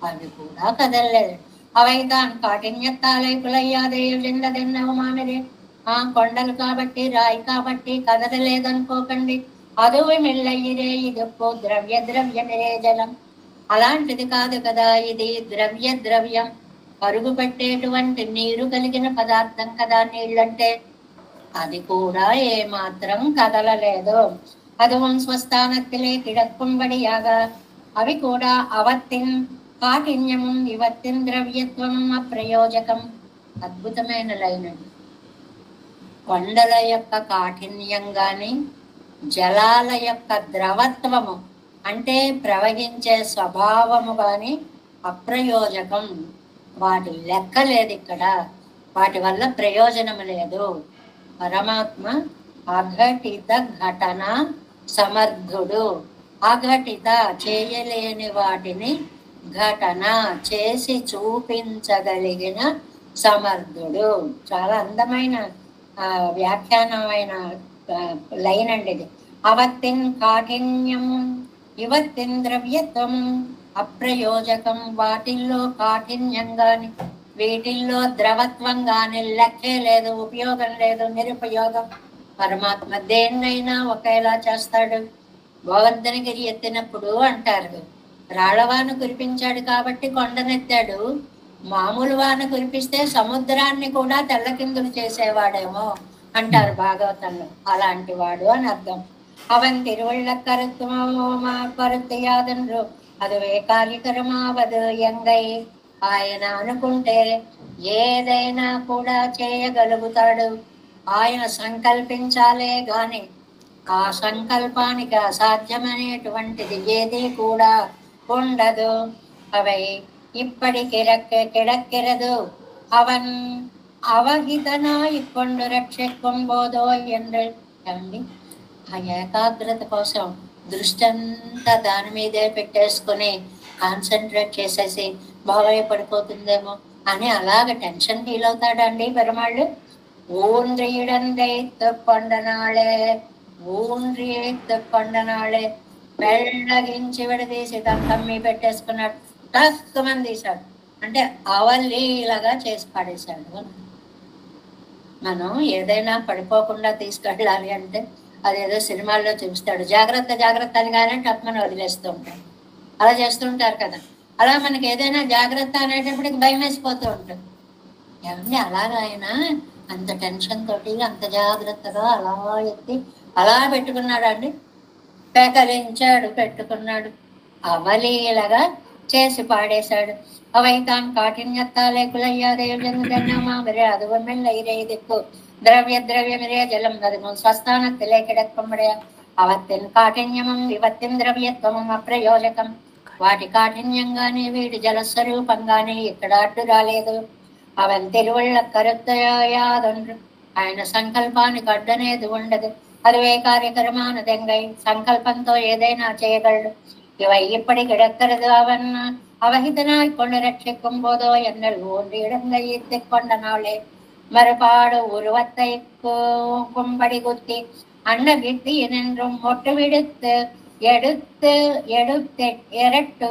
అవి కూడా కదలలేదు. అవైతాన్ కాఠిన్యత్తాలై కులయ్యాదేయులెందెన్నవు మామిరే. ఆ కొండలు కాబట్టి రాయి కాబట్టి కదలలేదనుకోకండి. అదువి మెల్లయ్యిరే ఇదుప్పు ద్రవ్యమిరే జలం. అలాంటిది కాదు కదా, ఇది ద్రవ్యం పరుగు పెట్టేటువంటి నీరు కలిగిన పదార్థం కదా నీళ్ళంటే. అది కూడా ఏమాత్రం కదలలేదు. அதுவும் ஸ்வஸ்தானத்திலே கிடக்கும்படியாக అవి కూడా అవత్తిన్ కాఠిన్యము ఇవత్తిన్ ద్రవ్యత్వం అప్రయోజకం. అద్భుతమైన లైన్. కొండల యొక్క కాఠిన్యం గాని, జలాల యొక్క ద్రవత్వము అంటే ప్రవహించే స్వభావము గాని అప్రయోజకం. వాటి లెక్క లేదు ఇక్కడ, వాటి వల్ల ప్రయోజనం లేదు. పరమాత్మ అఘటిత ఘటన సమర్థుడు. అఘటిత చేయలేని వాటిని ఘటన చేసి చూపించగలిగిన సమర్థుడు. చాలా అందమైన వ్యాఖ్యానమైన లైన్ అండి ఇది. అవత్తిన్ కాఠిన్యం ఇవత్తిన్ ద్రవ్యత్వం అప్రయోజకం. వాటిల్లో కాఠిన్యం గాని వీటిల్లో ద్రవత్వం గాని లెక్కే లేదు, ఉపయోగం లేదు, నిరుపయోగం. పరమాత్మ దేన్నైనా ఒకేలా చేస్తాడు. గోవర్ధనగిరి ఎత్తినప్పుడు అంటారు, రాళ్లవాన కురిపించాడు కాబట్టి కొండనెత్తాడు, మామూలు వాన కురిపిస్తే సముద్రాన్ని కూడా తెల్లకిందులు చేసేవాడేమో అంటారు భాగవతంలో. అలాంటి వాడు అని అర్థం. అవన్ తిరువళ్ళ కరుత్తయాదన్రు అదువే కార్యకరమావదు ఎంగై. ఆయన అనుకుంటే ఏదైనా కూడా చేయగలుగుతాడు. ఆయన సంకల్పించాలే గాని ఆ సంకల్పానికి అసాధ్యమనేటువంటిది ఏది కూడా ఉండదు. అவை ఇప్పటికి కిడక్కిరదు. అవన్ అవహితనాయి కొండు రక్షింబోదో ఎండ్రు. ఏమండి, ఆ ఏకాగ్రత కోసం దృష్టి అంతా దాని మీదే పెట్టేసుకుని కాన్సన్ట్రేట్ చేసేసి బాగా పడిపోతుందేమో అని అలాగ టెన్షన్ ఫీల్ అవుతాడండి పెరుమాళ్ళు. ఊండ్రీడందైతు కొండనాళే ఊండ్రీతు కొండనాళే పెళ్ళగించి విడదీసి తన తమ్మి పెట్టేసుకున్నాడు. తక్కువని తీశాడు అంటే అవలీలగా చేసి పడేశాడు. మనం ఏదైనా పడిపోకుండా తీసుకెళ్ళాలి అంటే అదేదో సినిమాల్లో చూపిస్తాడు, జాగ్రత్త జాగ్రత్త అని కానీ టప్మని వదిలేస్తూ ఉంటాడు. అలా చేస్తుంటారు కదా. అలా మనకి ఏదైనా జాగ్రత్త అనేటప్పటికి భయం వేసిపోతూ ఉంటుంది. ఏమండి, అలాగా ఆయన అంత టెన్షన్ తోటి అంత జాగ్రత్తగా అలా ఎత్తి అలా పెట్టుకున్నాడు అండి. పెకలించాడు, పెట్టుకున్నాడు, అవలీలగా చేసి పాడేశాడు. అవైతాన్ కాఠిన్యత్తాలే కులయ్యాదేవ్యన్మామరే അതുവെള്ളൈരേ ദിക്കു ദ്രവ്യ ദ്രവ്യമിരേ ജലം നദിമും സ്വസ്ഥാനത്തിലേ കിടക്കുമ്പടേ అవత్తిన్ కాఠిన్యమం వివత్తిన్ ద్రవ్యత్వమం అప్రయోజకం. వాటి కాఠిన్యంగానే వీటి జలస్వరూపంగానే ఇక్కడ అడ్డు రాలేదు. అవన్ తిరువళ్ళ కరుత్తయాదండ్రు. ఆయన సంకల్పానికి అడ్డనేది ఉండదు. అదివే కార్యక్రమానదెంగై. సంకల్పంతో ఏదైనా చేయగలడు. இவை இப்படி கிடக்கிறது. அவன் அவஹிதனாய் கொண்டு ரட்சிக்கும் போதோ என்னல் ஒன்று இடங்கை கொண்ட நாளே மறுபாடு உருவத்தை கும்படி குத்தி அன்னகித்தி என்றும் மொட்டு விடுத்து எடுத்து எடுத்து இரட்டு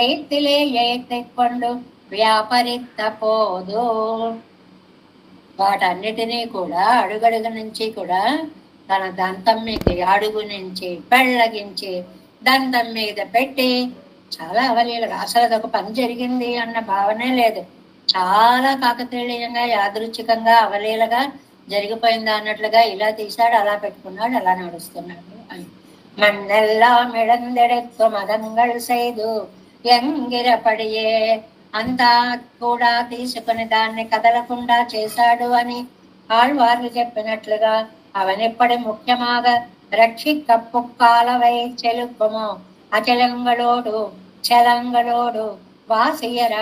எய்த்திலே எய்த்தை கொண்டு వ్యాపరిత పోదు. వాటన్నిటినీ కూడా అడుగడుగు నుంచి కూడా తన దంతం మీద అడుగు నుంచి పెళ్ళగించి దంతం మీద పెట్టి చాలా అవలీలగా, అసలు అదొక పని జరిగింది అన్న భావనే లేదు. చాలా కాకతీయంగా యాదృచ్ఛికంగా అవలీలగా జరిగిపోయిందా అన్నట్లుగా ఇలా తీశాడు, అలా పెట్టుకున్నాడు, అలా నడుస్తున్నాడు అని. మన్నెల్లాం ఇడందెడెత్తు మదంగళ్ సైదు ఎంగిరపడియే. అంతా కూడా తీసుకుని దాన్ని కదలకుండా చేశాడు అని ఆళ్వార్లు చెప్పినట్లుగా అవనిప్పటి ముఖ్యమాగా రక్షిక్క పుక్కాలవై చెలుక్కుము అచలంగళోడు చలంగళోడు వాసియర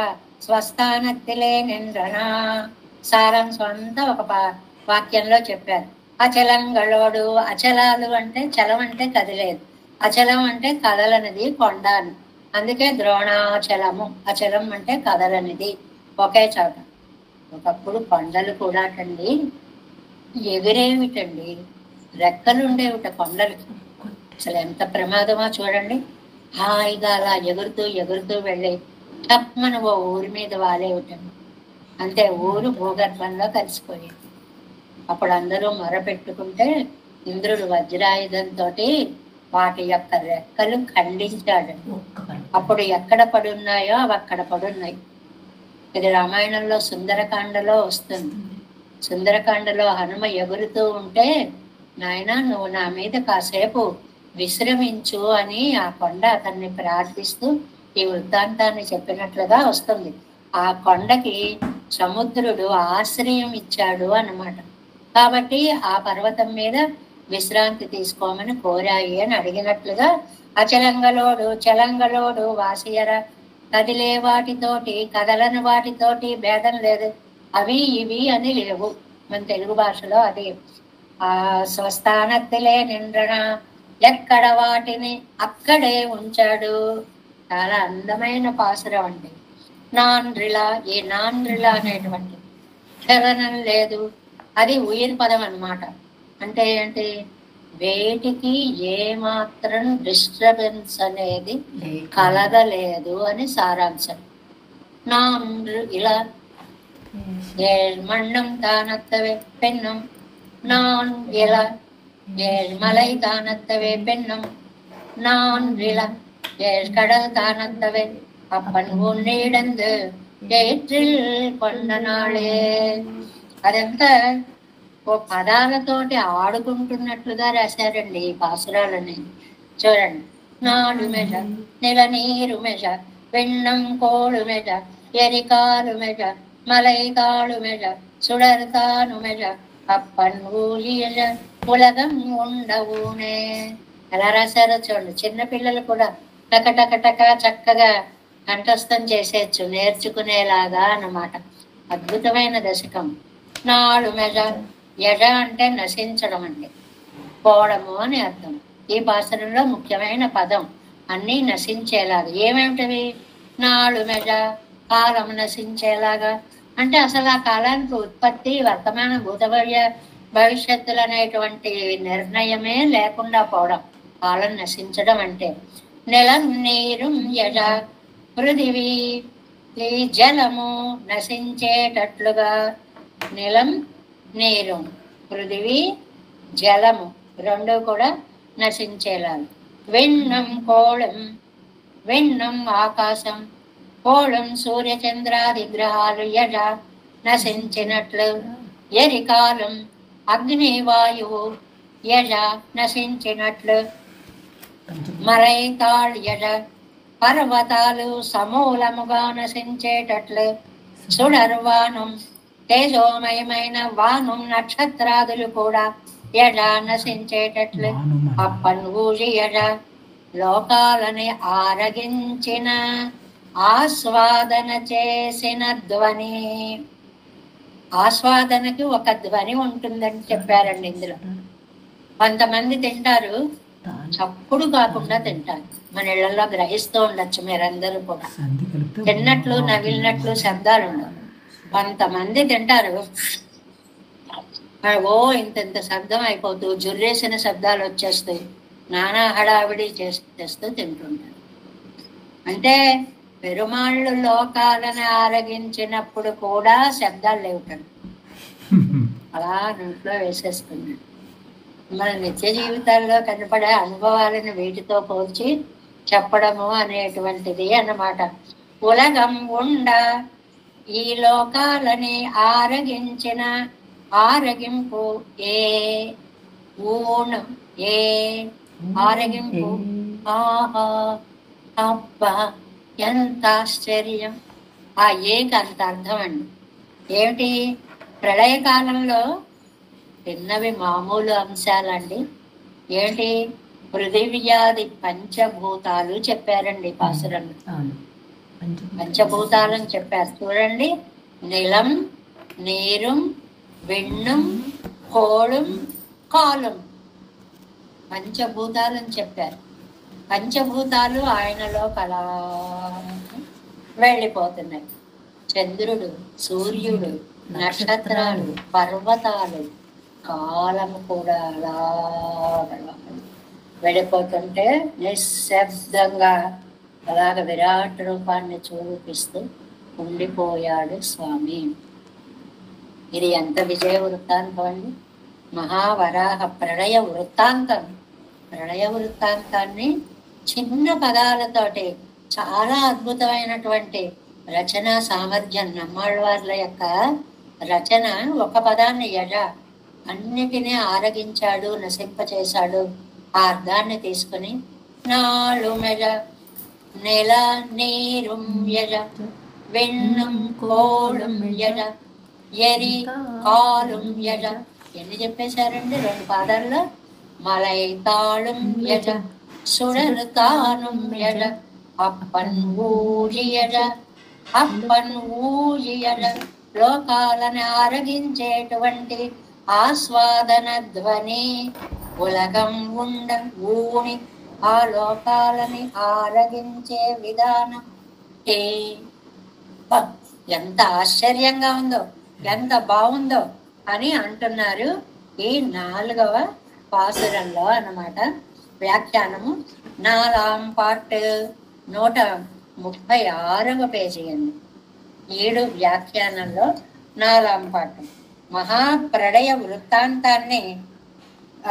స్వస్థానత్తిలే నిండ్రనా. సారం స్వంత ఒక వాక్యంలో చెప్పారు. అచలంగళోడు, అచలాలు అంటే చలం అంటే కదిలేదు, అచలం అంటే కదలనిది కొండ అని. అందుకే ద్రోణాచలము, అచలం అంటే కదలనిది, ఒకే చోట. ఒకప్పుడు కొండలు కూడా అండి ఎగిరేమిటండి, రెక్కలు ఉండేవిట కొండలకి. అసలు ఎంత ప్రమాదమా చూడండి. హాయిగా అలా ఎగురుతూ ఎగురుతూ వెళ్ళి తప్పమని ఓ ఊరి మీద వాలేవిటండి. అంతే, ఊరు భూగర్భంలో కలిసిపోయేది. అప్పుడు అందరూ మొరపెట్టుకుంటే ఇంద్రుడు వజ్రాయుధంతో వాటి యొక్క రెక్కలు ఖండించాడు. అప్పుడు ఎక్కడ పడున్నాయో అవి అక్కడ పడున్నాయి. ఇది రామాయణంలో సుందరకాండలో వస్తుంది. సుందరకాండలో హనుమ ఎగురుతూ ఉంటే, నాయన నువ్వు నా మీద కాసేపు విశ్రమించు అని ఆ కొండ అతన్ని ప్రార్థిస్తూ ఈ వృత్తాంతాన్ని చెప్పినట్లుగా వస్తుంది. ఆ కొండకి సముద్రుడు ఆశ్రయం ఇచ్చాడు అన్నమాట. కాబట్టి ఆ పర్వతం మీద విశ్రాంతి తీసుకోమని కోరాయి అని అడిగినట్లుగా అచలంగలోడు చలంగలోడు వాసియర, కదిలే వాటితోటి కదలని వాటితోటి భేదం లేదు, అవి ఇవి అని లేవు. మన తెలుగు భాషలో అది ఆ స్వస్థానత్తిలే నిండ్రణ, ఎక్కడ వాటిని అక్కడే ఉంచాడు. చాలా అందమైన పాసురం అండి. నాన్రిలా, ఈ నాన్రిలా అనేటువంటి చలనం లేదు, అది ఉయిర్ పదం అన్నమాట. అంటే ఏంటి, వేటికి ఏమాత్రం డిస్టర్బెన్స్ అనేది కలగలేదు అని సారాంశం. నాన్రు ఇలా மண்ணும் தானத்தவே பெண்ணும், நான் இள மலை தானத்தவே பெண்ணும், நான் இள கடல் தானத்தவே அப்பன் உன்னிடந்து ఏట్రిల్ కొన్న నాళే. అదంతా ఓ పదాలతోటి ఆడుకుంటున్నట్లుగా రాశారండి ఈ పాసురాలని. చూడండి, నాడు మెజ నెల నీరు మెజ, వెన్నం కోడు మెజ, ఎరికాలు మెజ, మలై కాಳು మెజ, సుడర్తాను మెజ, అప్పన్ ఊలియజ ఉలగం ఉండవునే. ఎలా రాశారో చూడండి. చిన్నపిల్లలు కూడా టక చక్కగా కంఠస్థం చేసేయచ్చు, నేర్చుకునేలాగా అన్నమాట. అద్భుతమైన దశకం. నాడు మెజ, యజ అంటే నశించడం అంటే పోవడము అని అర్థం. ఈ పాసరంలో ముఖ్యమైన పదం అన్నీ నశించేలాగా. ఏమేమిటవి? నాడు మెజ కాలం నశించేలాగా అంటే అసలు ఆ కాలానికి ఉత్పత్తి, వర్తమాన, భవిష్యత్తులు అనేటువంటి నిర్ణయమే లేకుండా పోవడం కాలం నశించడం అంటే. నెలం నీరు యజ, పృథివీ ఈ జలము నశించేటట్లుగా. నిలం నీరు, పృథివీ జలము రెండు కూడా నశించేలాగా. వెన్నం కోళం, వెన్నం ఆకాశం, కోళం సూర్యచంద్రాది గ్రహాలు యజ నశించినట్లు. ఎరికాలం అగ్ని వాయువు యజ నశించినట్లు. మలైతాళ్ యజ పర్వతాలు సమూలముగా నశించేటట్లు. సుడర్వానం తేజోమయమైన వానం నక్షత్రాదులు కూడా యజ నశించేటట్లు. అప్పన్ ఊజి యజ లోకాలని ఆరగించిన, ఆస్వాదన చేసిన ధ్వని. ఆస్వాదనకి ఒక ధ్వని ఉంటుందని చెప్పారండి ఇందులో. కొంతమంది తింటారు చప్పుడు కాకుండా తింటారు. మన ఇళ్లలో గ్రహిస్తూ ఉండొచ్చు మీరందరూ కూడా. తిన్నట్లు నవిలినట్లు శబ్దాలు ఉండవు. కొంతమంది తింటారు ఓ ఇంత శబ్దం అయిపోతూ జుర్రేసిన శబ్దాలు వచ్చేస్తాయి, నానా హడావిడి చేస్తూ తింటుంటారు. అంటే పెరుమాళ్ళు లోకాలను ఆరగించినప్పుడు కూడా శబ్దాలు లేవుటండి, అలా నోట్లో వేసేస్తున్నాడు. మన నిత్య జీవితాల్లో కనపడే అనుభవాలను వీటితో పోల్చి చెప్పడము అనేటువంటిది అన్నమాట. ఉలగం ఉండ ఈ లోకాలని ఆరగించిన, ఆరగింపు ఏ ఊనం ఏ ఆరగింపు. ఆహా అబ్బా ఎంత ఆశ్చర్యం. ఆ ఏకి అంత అర్థం అండి. ఏమిటి? ప్రళయకాలంలో చిన్నవి మామూలు అంశాలండి. ఏంటి? పృథివ్యాది పంచభూతాలు చెప్పారండి పాసురంలో. పంచభూతాలని చెప్పారు చూడండి. నిలం నీరుం వెన్నుం కోళం కాలం పంచభూతాలని చెప్పారు. పంచభూతాలు ఆయనలో కలా వెళ్ళిపోతున్నాయి. చంద్రుడు, సూర్యుడు, నక్షత్రాలు, పర్వతాలు, కాలము కూడా అలా వెళ్ళిపోతుంటే నిశ్శబ్దంగా అలాగ విరాట్ రూపాన్ని చూపిస్తూ ఉండిపోయాడు స్వామి. ఇది ఎంత విజయ వృత్తాంతం అండి! మహావరాహ ప్రళయ వృత్తాంతం. ప్రళయ వృత్తాంతాన్ని చిన్న పదాలతోటి చాలా అద్భుతమైనటువంటి రచనా సామర్థ్యం. నమ్మాళ్ళవార్ల యొక్క రచన ఒక పదాన్ని యజ అన్నిటినీ ఆరగించాడు, నశింపచేశాడు. ఆ అర్థాన్ని తీసుకుని నాళు మెజ నెల నీరుం యజ వెన్నుం కోళం యజ ఎరి కాలుం యజ ఎన్ని చెప్పేశారండి 2 పాదాల్లో? మలై తాళం యజ సుడరు తానం యజ అప్పన్ ఊజియజ అప్పన్ ఊజియజ. లోకాలను ఆరగించేటువంటి ఆస్వాదన ధ్వని ఉలగం ఉండ ఊని ఆ లోకాలని ఆరగించే విధానం. ఎంత ఆశ్చర్యంగా ఉందో, ఎంత బాగుందో అని అంటున్నారు ఈ 4వ పాసురంలో అన్నమాట. వ్యాఖ్యానము 4వ పార్ట్ 136వ పేజీ అండి. 7 వ్యాఖ్యానంలో 4వ పార్ట్ మహాప్రళయ వృత్తాంతాన్ని,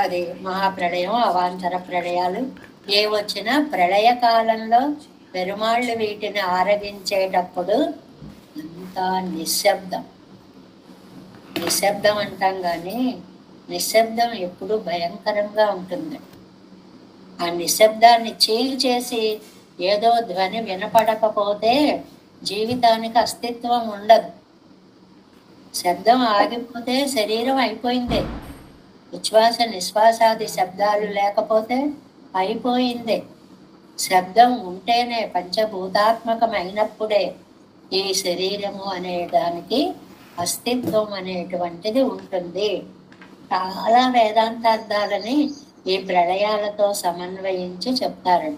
అది మహాప్రళయం అవాంతర ప్రళయాలు ఏ వచ్చినా ప్రళయ కాలంలో పెరుమాళ్ళు వీటిని ఆరగించేటప్పుడు అంతా నిశ్శబ్దం. నిశ్శబ్దం అంటాం కానీ నిశ్శబ్దం ఎప్పుడు భయంకరంగా ఉంటుంది. ఆ నిశ్శబ్దాన్ని చీల్ చేసి ఏదో ధ్వని వినపడకపోతే జీవితానికి అస్తిత్వం ఉండదు. శబ్దం ఆగిపోతే శరీరం అయిపోయిందే. ఉచ్ఛ్వాస నిశ్వాసాది శబ్దాలు లేకపోతే అయిపోయిందే. శబ్దం ఉంటేనే పంచభూతాత్మకమైనప్పుడే ఈ శరీరము అనే దానికి అస్తిత్వం అనేటువంటిది ఉంటుంది. చాలా వేదాంతార్థాలని ఈ ప్రళయాలతో సమన్వయించి చెప్తారు.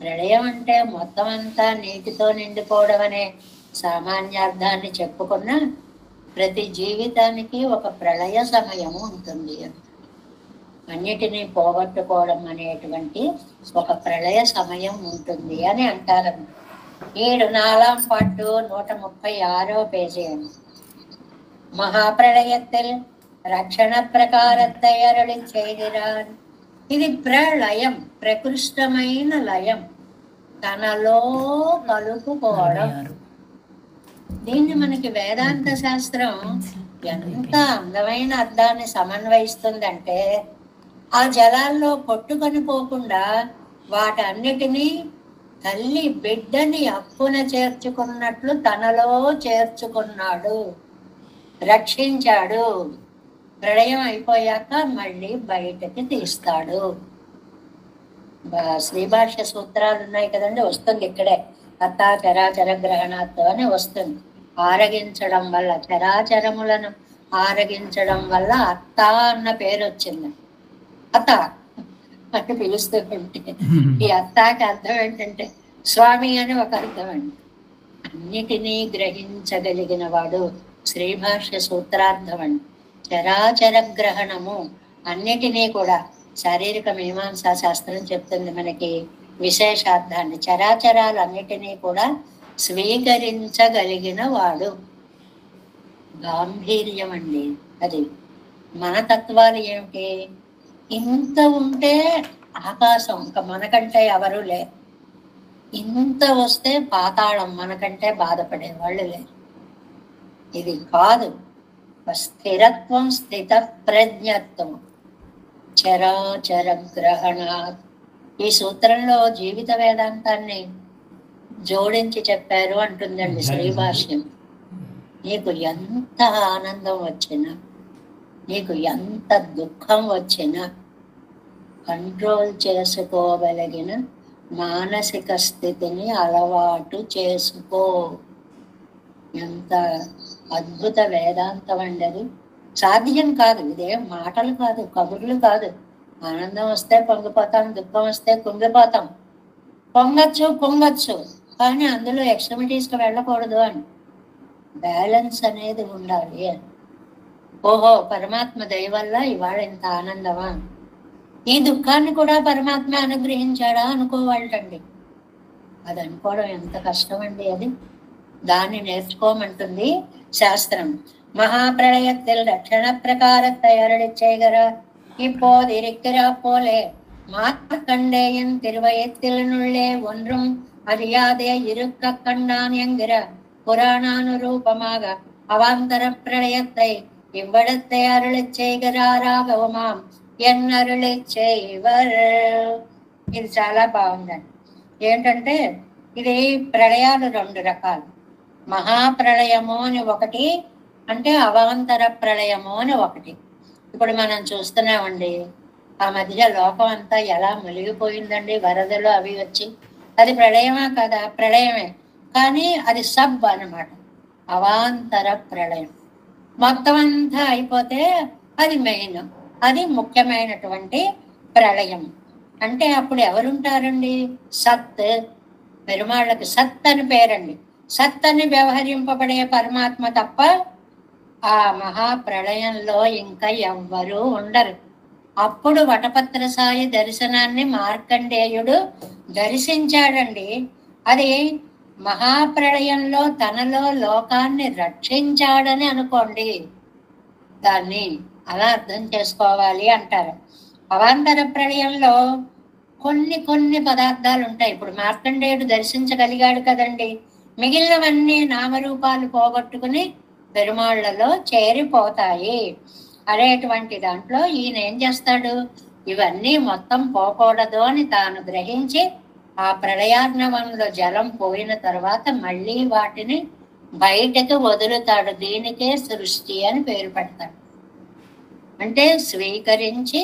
ప్రళయం అంటే మొత్తం అంతా నీటితో నిండిపోవడం అనే సామాన్యార్థాన్ని చెప్పుకున్న ప్రతి జీవితానికి ఒక ప్రళయ సమయము ఉంటుంది. అన్నిటినీ పోగొట్టుకోవడం అనేటువంటి ఒక ప్రళయ సమయం ఉంటుంది అని అంటారు. 4వ పార్ట్ 136వ పేజీ అని. మహాప్రళయத்தில் రక్షణ ప్రకారத்தை అరుళి చేయరాన్. ఇది ప్రళయం, ప్రకృష్టమైన లయం, తనలో కలుపుకోవడం. దీన్ని మనకి వేదాంత శాస్త్రం ఎంత అందమైన అర్థాన్ని సమన్వయిస్తుందంటే, ఆ జలాల్లో కొట్టుకొని పోకుండా వాటన్నిటినీ తల్లి బిడ్డని అప్పున చేర్చుకున్నట్లు తనలో చేర్చుకున్నాడు, రక్షించాడు. ప్రళయం అయిపోయాక మళ్ళీ బయటకి తీస్తాడు. శ్రీభాష్య సూత్రాలు ఉన్నాయి కదండి, వస్తుంది ఇక్కడే. అత్తా చరాచర గ్రహణాత్వం అని వస్తుంది. ఆరగించడం వల్ల, చరాచరములను ఆరగించడం వల్ల అత్త అన్న పేరు వచ్చింది. అత్త అని పిలుస్తూ ఉంటే ఈ అత్తాకి అర్థం ఏంటంటే స్వామి అని ఒక అర్థం అండి. అన్నిటినీ గ్రహించగలిగిన వాడు శ్రీభాష్య సూత్రార్థం అండి. చరాచర గ్రహణము అన్నిటినీ కూడా శారీరక మీమాంసా శాస్త్రం చెప్తుంది మనకి విశేషార్థాన్ని. చరాచరాలన్నిటినీ కూడా స్వీకరించగలిగిన వాడు. గాంభీర్యం అండి అది. మన తత్వాలు ఏమిటి? ఇంత ఉంటే ఆకాశం, ఇంకా మనకంటే ఎవరు లేరు. ఇంత వస్తే పాతాళం, మనకంటే బాధపడే వాళ్ళు లేరు. ఇది కాదు. స్థిరత్వం, స్థిత ప్రజ్ఞత్వం, చరాచర గ్రహణాత్. ఈ సూత్రంలో జీవిత వేదాంతాన్ని జోడించి చెప్పారు అంటుందండి శ్రీభాష్యం. నీకు ఎంత ఆనందం వచ్చినా, నీకు ఎంత దుఃఖం వచ్చినా కంట్రోల్ చేసుకోగలిగిన మానసిక స్థితిని అలవాటు చేసుకో. ఎంత అద్భుత వేదాంతం అండి అది. సాధ్యం కాదు, ఇదేం మాటలు కాదు, కబుర్లు కాదు. ఆనందం వస్తే పొంగిపోతాం, దుఃఖం వస్తే కుంగిపోతాం. పొంగచ్చు కానీ అందులో ఎక్స్ట్రీమిటీస్కి వెళ్ళకూడదు అని. బ్యాలెన్స్ అనేది ఉండాలి అని. ఓహో, పరమాత్మ దయ వల్ల ఇవాళ ఇంత ఆనందమా, ఈ దుఃఖాన్ని కూడా పరమాత్మ అనుగ్రహించాడా అనుకోవాలండి. అది అనుకోవడం ఎంత కష్టం అండి. అది దాన్ని నేర్చుకోమంటుంది శాస్త్రం. மகாபிரளயத்தில் ரட்சண பிரகாரத்தை அருளி செய்கிறார். இப்போது இருக்கிறா போலே மார்க்கண்டேயன் திருவயத்தினுள்ளே ஒன்றும் அறியாதே இருக்க கண்டான் என்கிற புராணானுரூபமாக அவாந்தர பிரளயத்தை இவ்விடத்தை அருளி செய்கிறாராகவுமாம் ఎన్ అరుళి చేయవర్. ఇది చాలా బాగుందండి. ఏంటంటే ఇది ప్రళయాలు 2 రకాలు. మహాప్రళయము అని ఒకటి, అంటే అవాంతర ప్రళయము అని ఒకటి. ఇప్పుడు మనం చూస్తున్నామండి, ఆ మధ్య లోకం అంతా ఎలా మునిగిపోయిందండి, వరదలు అవి వచ్చి. అది ప్రళయమా కదా? ప్రళయమే, కానీ అది సబ్ అన్నమాట, అవాంతర ప్రళయం. మొత్తం అంతా అయిపోతే అది మెయిన్, అది ముఖ్యమైనటువంటి ప్రళయం. అంటే అప్పుడు ఎవరుంటారండి? సత్. పెరుమాళ్ళకి సత్ అని పేరండి. సత్ అని వ్యవహరింపబడే పరమాత్మ తప్ప ఆ మహాప్రళయంలో ఇంకా ఎవ్వరూ ఉండరు. అప్పుడు వటపత్ర సాయి దర్శనాన్ని మార్కండేయుడు దర్శించాడండి. అది మహాప్రళయంలో తనలో లోకాన్ని రక్షించాడని అనుకోండి, దాన్ని అలా అర్థం చేసుకోవాలి అంటారు. అవాంతర ప్రళయంలో కొన్ని కొన్ని పదార్థాలు ఉంటాయి. ఇప్పుడు మార్కండేయుడు దర్శించగలిగాడు కదండి, మిగిలినవన్నీ నామరూపాలు పోగొట్టుకుని పెరుమాళ్లలో చేరిపోతాయి అనేటువంటి దాంట్లో ఈయన ఏం చేస్తాడు, ఇవన్నీ మొత్తం పోకూడదు అని తాను గ్రహించి ఆ ప్రళయార్ణవంలో జలం పోయిన తర్వాత మళ్ళీ వాటిని బయటకు వదులుతాడు. దీనికే సృష్టి అని పేరు పెడతాడు. అంటే స్వీకరించి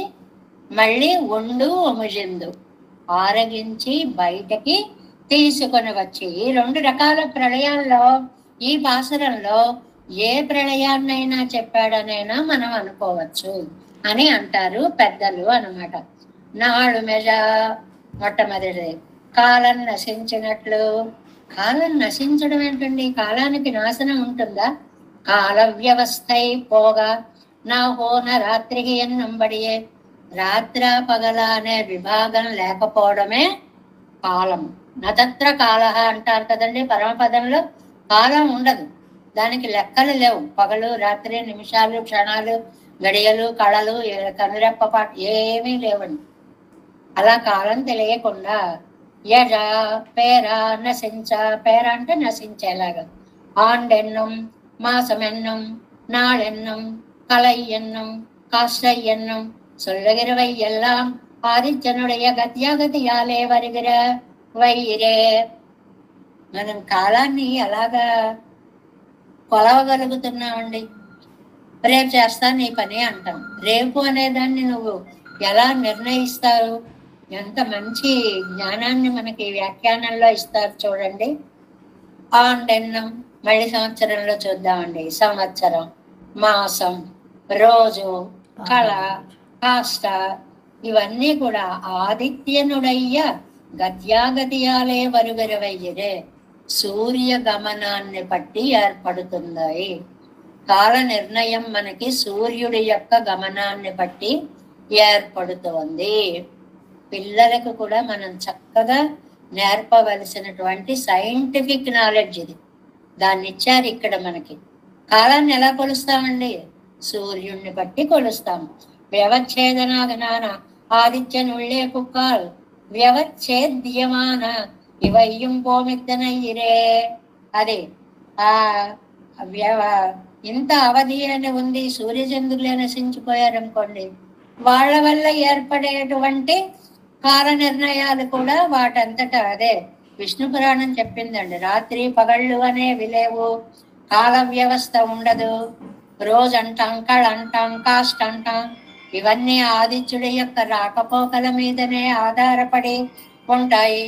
మళ్ళీ ఉండు ఉముజిందు, ఆరగించి బయటకి తీసుకొని వచ్చి. ఈ రెండు రకాల ప్రళయాల్లో ఈ పాసురంలో ఏ ప్రళయాన్నైనా చెప్పాడనైనా మనం అనుకోవచ్చు అని అంటారు పెద్దలు అన్నమాట. నాడు మెజ మొట్టమొదటిది కాలం నశించినట్లు. కాలం నశించడం ఏంటండి? కాలానికి నాశనం ఉంటుందా? కాల వ్యవస్థై పోగా నా హోన రాత్రికి ఎన్నంబడియే. రాత్ర పగల అనే విభాగం లేకపోవడమే కాలం. నతత్ర కాల అంటారు కదండి పరమపదంలో. కాలం ఉండదు, దానికి లెక్కలు లేవు. పగలు రాత్రి, నిమిషాలు, క్షణాలు, గడియలు, కళలు, కనురెప్ప పాటు ఏమీ లేవండి. అలా కాలం తెలియకుండా యజ పేర నశించ, పేర అంటే నశించేలాగా, ఆండెన్నం మాసమెన్నం నాళెన్నం కలై ఎన్నం కాష్టై ఎన్నం சொல்லுகிறவை எல்லாம் ஆதிச்சனுடைய గత్యాగతియాలే వరిగిర వైరే. మనం కాలాన్ని ఎలాగా కొలవగలుగుతున్నామండి? రేపు చేస్తాను ఈ పని అంటాం. రేపు అనేదాన్ని నువ్వు ఎలా నిర్ణయిస్తారు? ఎంత మంచి జ్ఞానాన్ని మనకి వ్యాఖ్యానంలో ఇస్తారు చూడండి. ఆండెన్నం మళ్ళీ సంవత్సరంలో చూద్దామండి. సంవత్సరం, మాసం, రోజు, కళ, కాష్ట, ఇవన్నీ కూడా ఆదిత్యనుడయ్య గత్యాగతియాలే వరుగరవయ్యరే, సూర్య గమనాన్ని బట్టి ఏర్పడుతున్నాయి. కాల నిర్ణయం మనకి సూర్యుడి యొక్క గమనాన్ని బట్టి ఏర్పడుతోంది. పిల్లలకు కూడా మనం చక్కగా నేర్పవలసినటువంటి సైంటిఫిక్ నాలెడ్జ్ ఇది. దాన్ని ఇచ్చారు ఇక్కడ మనకి. కాలాన్ని ఎలా కొలుస్తామండి? సూర్యుడిని బట్టి కొలుస్తాం. వ్యవచ్ఛేదనాగనాన ఆదిత్యనుళ్ళే కుక్కాల్ వ్యవచ్ఛేద్యమాన ఇవయ్యం పోమిద్దనయ్యిరే. అది ఆ ఇంత అవధి అని ఉంది, సూర్యచంద్రులే నశించిపోయారనుకోండి, వాళ్ళ వల్ల ఏర్పడేటువంటి కాల నిర్ణయాలు కూడా వాటంతటా అదే. విష్ణు పురాణం చెప్పిందండి, రాత్రి పగళ్ళు అనేవి లేవు, కాల వ్యవస్థ ఉండదు, రోజు అంటాం, కళ అంటాం, కాస్ట్ అంటాం, ఇవన్నీ ఆదిత్యుడి యొక్క రాకపోకల మీదనే ఆధారపడి ఉంటాయి.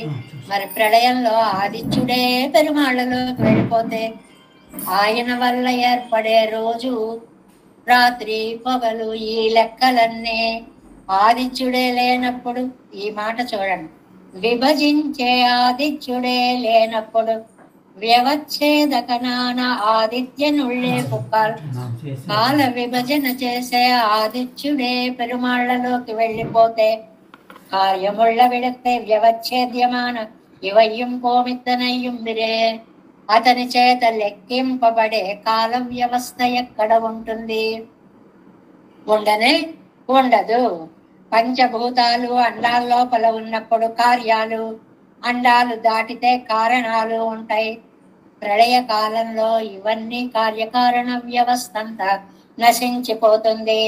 మరి ప్రళయంలో ఆదిత్యుడే పెరుమాళ్ళలోకి వెళ్ళిపోతే ఆయన వల్ల ఏర్పడే రోజు, రాత్రి, పగలు, ఈ లెక్కలన్నీ ఆదిత్యుడే లేనప్పుడు, ఈ మాట చూడండి, విభజించే ఆదిత్యుడే లేనప్పుడు వ్యవచ్ఛేదకనాన ఆదిత్యనుళ్ళే కుక్కాల్ కాల విభజన చేసే ఆదిత్యుడే పెరుమాళ్లలోకి వెళ్ళిపోతే కార్యముళ్ళ విడతే వ్యవచ్ఛేద్యమాన ఇవయ్యం పోమిత్తనయ్యం బిరే. అతని చేత లెక్కింపబడే కాల వ్యవస్థ ఎక్కడ ఉంటుంది? ఉండనే ఉండదు. పంచభూతాలు అండాల లోపల ఉన్నప్పుడు కార్యాలు, అండాలు దాటితే కారణాలు ఉంటాయి. ప్రళయ కాలంలో ఇవన్నీ కార్యకారణ వ్యవస్థ అంతా నశించిపోతుంది.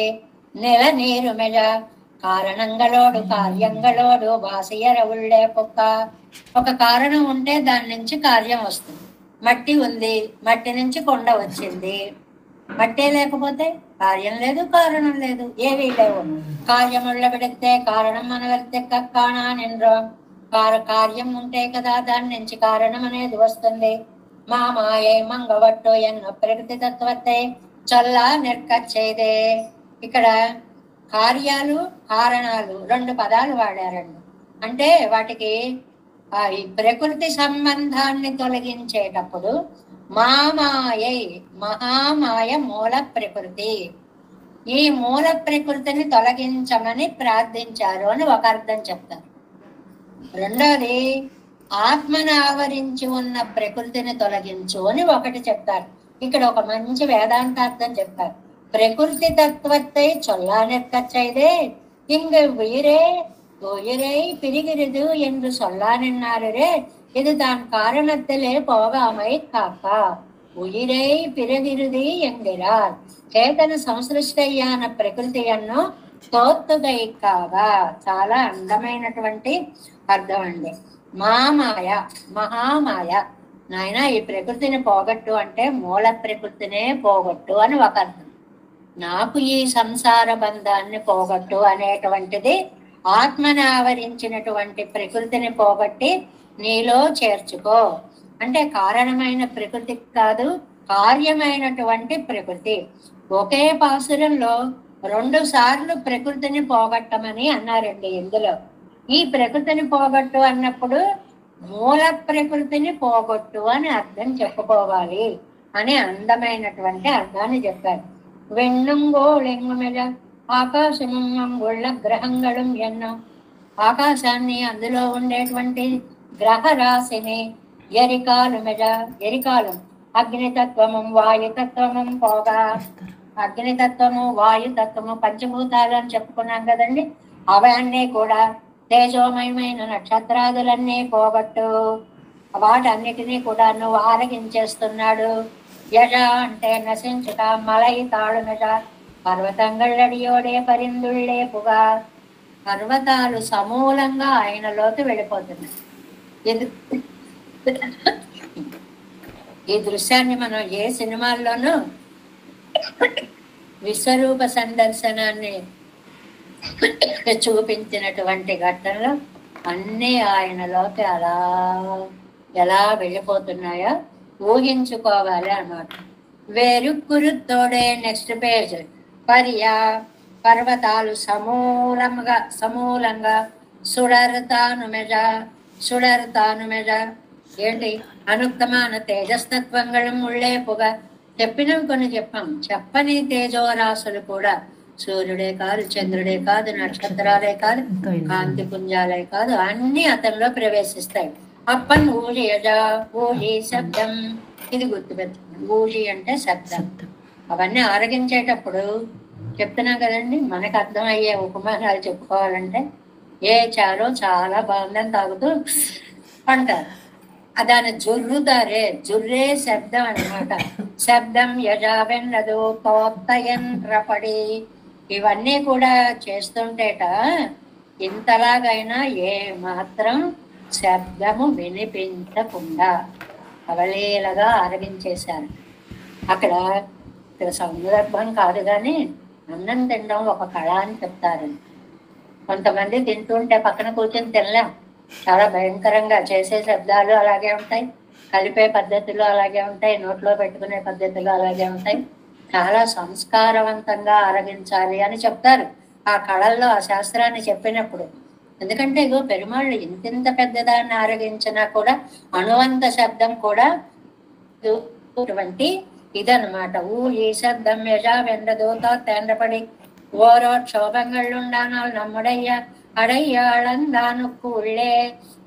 నెల నీరు మెజ కారణంగలోడు కార్యంగలోడు వాసియర ఉళ్ళే పొక్క. ఒక కారణం ఉంటే దాని నుంచి కార్యం వస్తుంది. మట్టి ఉంది, మట్టి నుంచి కొండ వచ్చింది. మట్టే లేకపోతే కార్యం లేదు, కారణం లేదు, ఏవీ లేవు. కార్యముళ్ళ పెడితే కారణం మనవెళ్తే కాణా నిండ్రో. కార్యం ఉంటే కదా దాని నుంచి కారణం అనేది వస్తుంది. మామాయే మంగవట్టు ఎన్న ప్రకృతి తత్వத்தை చల్ల నిర్కచ్చేదే. ఇక్కడ కార్యాలు కారణాలు రెండు పదాలు వాడారండి. అంటే వాటికి ఈ ప్రకృతి సంబంధాన్ని తొలగించేటప్పుడు మామాయై, మహామాయ మూల ప్రకృతి, ఈ మూల ప్రకృతిని తొలగించమని ప్రార్థించారు అని ఒక అర్థం చెప్తారు. రెండోది ఆత్మను ఆవరించి ఉన్న ప్రకృతిని తొలగించు అని ఒకటి చెప్తారు. ఇక్కడ ఒక మంచి వేదాంతార్థం చెప్తారు. ప్రకృతి తత్వத்தை சொல்லானிற்கச்செய்தே இங்கு உயிரை பிரிகிறது என்று சொல்லானின்னாரே, இது தான் காரணத்திலே போகாமை காக்கா ఉయిరై పిరగిరుది ఎంగిరార్. చేతన సంసృష్టయ్యాన ప్రకృతిಯನ್ನು తోత్తుగైకాగా. చాలా అందమైనటువంటి అర్థం అండి. మామాయ, మహామాయ. నాయన ఈ ప్రకృతిని పోగొట్టు అంటే మూల ప్రకృతినే పోగొట్టు అని ఒక అర్థం. నాకు ఈ సంసార బంధాన్ని పోగొట్టు అనేటువంటిది ఆత్మను ఆవరించినటువంటి ప్రకృతిని పోగొట్టి నీలో చేర్చుకో అంటే కారణమైన ప్రకృతి కాదు, కార్యమైనటువంటి ప్రకృతి. ఒకే పాసురంలో 2 సార్లు ప్రకృతిని పోగొట్టమని అన్నారండి. ఇందులో ఈ ప్రకృతిని పోగొట్టు అన్నప్పుడు మూల ప్రకృతిని పోగొట్టు అని అర్థం చెప్పుకోవాలి అనే అందమైనటువంటి అర్థాన్ని చెప్పారు. వెన్నుంగోళెంగుమెల ఆకాశముంగుళ్ళ గ్రహంగళం ఎన్నో. ఆకాశాన్ని, అందులో ఉండేటువంటి గ్రహ రాశిని, ఎరికాలు మెజ, ఎరికాలు అగ్నితత్వము వాయుతత్వము పోగా, అగ్నితత్వము వాయుతత్వము పంచభూతాలు అని చెప్పుకున్నాం కదండి. అవన్నీ కూడా తేజోమయమైన నక్షత్రాదులన్నీ పోగొట్టు, వాటన్నిటినీ కూడా నువ్వు ఆరగించేస్తున్నాడు. యజ అంటే నశించుట, మలై తాళునట, పర్వతంగళ్ళడియోడే పరిందుళ్ళే పుగా. పర్వతాలు సమూలంగా ఆయనలోకి వెళ్ళిపోతున్నాయి. ఈ దృశ్యాన్ని మనం ఏ సినిమాల్లోనూ విశ్వరూప సందర్శనాన్ని చూపించినటువంటి ఘట్టంలో అన్నీ ఆయనలోకి అలా ఎలా వెళ్ళిపోతున్నాయో ఊహించుకోవాలి అన్నమాట. వేరు కురుతోడే నెక్స్ట్ పేజ్. పర్యా పర్వతాలు సమూలంగా సుడరుతాను మెజ ఏంటి అనుక్తమాన తేజస్తత్వంగళం ఉళ్ళే పొగ. చెప్పినవి కొన్ని చెప్పాం, చెప్పని తేజోరాశులు కూడా సూర్యుడే కాదు, చంద్రుడే కాదు, నక్షత్రాలే కాదు, కాంతి పుంజాలే కాదు, అన్ని అతనిలో ప్రవేశిస్తాయి. అప్పన్ ఊజి యజా, ఊజి శబ్దం, ఇది గుర్తుపెట్టుకోండి. ఊజి అంటే శబ్దం. అవన్నీ ఆరగించేటప్పుడు చెప్తున్నాం కదండి, మనకు అర్థమయ్యే ఉపమానాలు చెప్పుకోవాలంటే ఏ చారో చాలా బాగుందని తాగుతూ అంటారు. దాన్ని జుర్రుతారే, జుర్రే శబ్దం అన్నమాట. శబ్దం యజావెన్నదు తోత్తయంత్రపడి ఇవన్నీ కూడా చేస్తుంటేట ఇంతలాగైనా ఏ మాత్రం శబ్దము వినిపించకుండా అవలీలగా ఆరగించేశారు. అక్కడ సందర్భం కాదు కానీ అన్నం తినడం ఒక కళ అని చెప్తారని. కొంతమంది తింటుంటే పక్కన కూర్చొని తినలేం, చాలా భయంకరంగా చేసే శబ్దాలు అలాగే ఉంటాయి, కలిపే పద్ధతులు అలాగే ఉంటాయి, నోట్లో పెట్టుకునే పద్ధతులు అలాగే ఉంటాయి. చాలా సంస్కారవంతంగా ఆరగించాలి అని చెప్తారు ఆ కళల్లో, ఆ శాస్త్రాన్ని చెప్పినప్పుడు. ఎందుకంటే ఇగో పెరుమాళ్ళు ఇంతింత పెద్దదాన్ని ఆరగించినా కూడా అణువంత శబ్దం కూడా ഇതന്നమాట. ഈ ശബ്ദം യജാവെன்றதோதா தேன்றபடி ஓரோ க்ஷோபங்கள் உண்டானால் நம்முடைய அடையாளந்தானுக்கு உள்ளே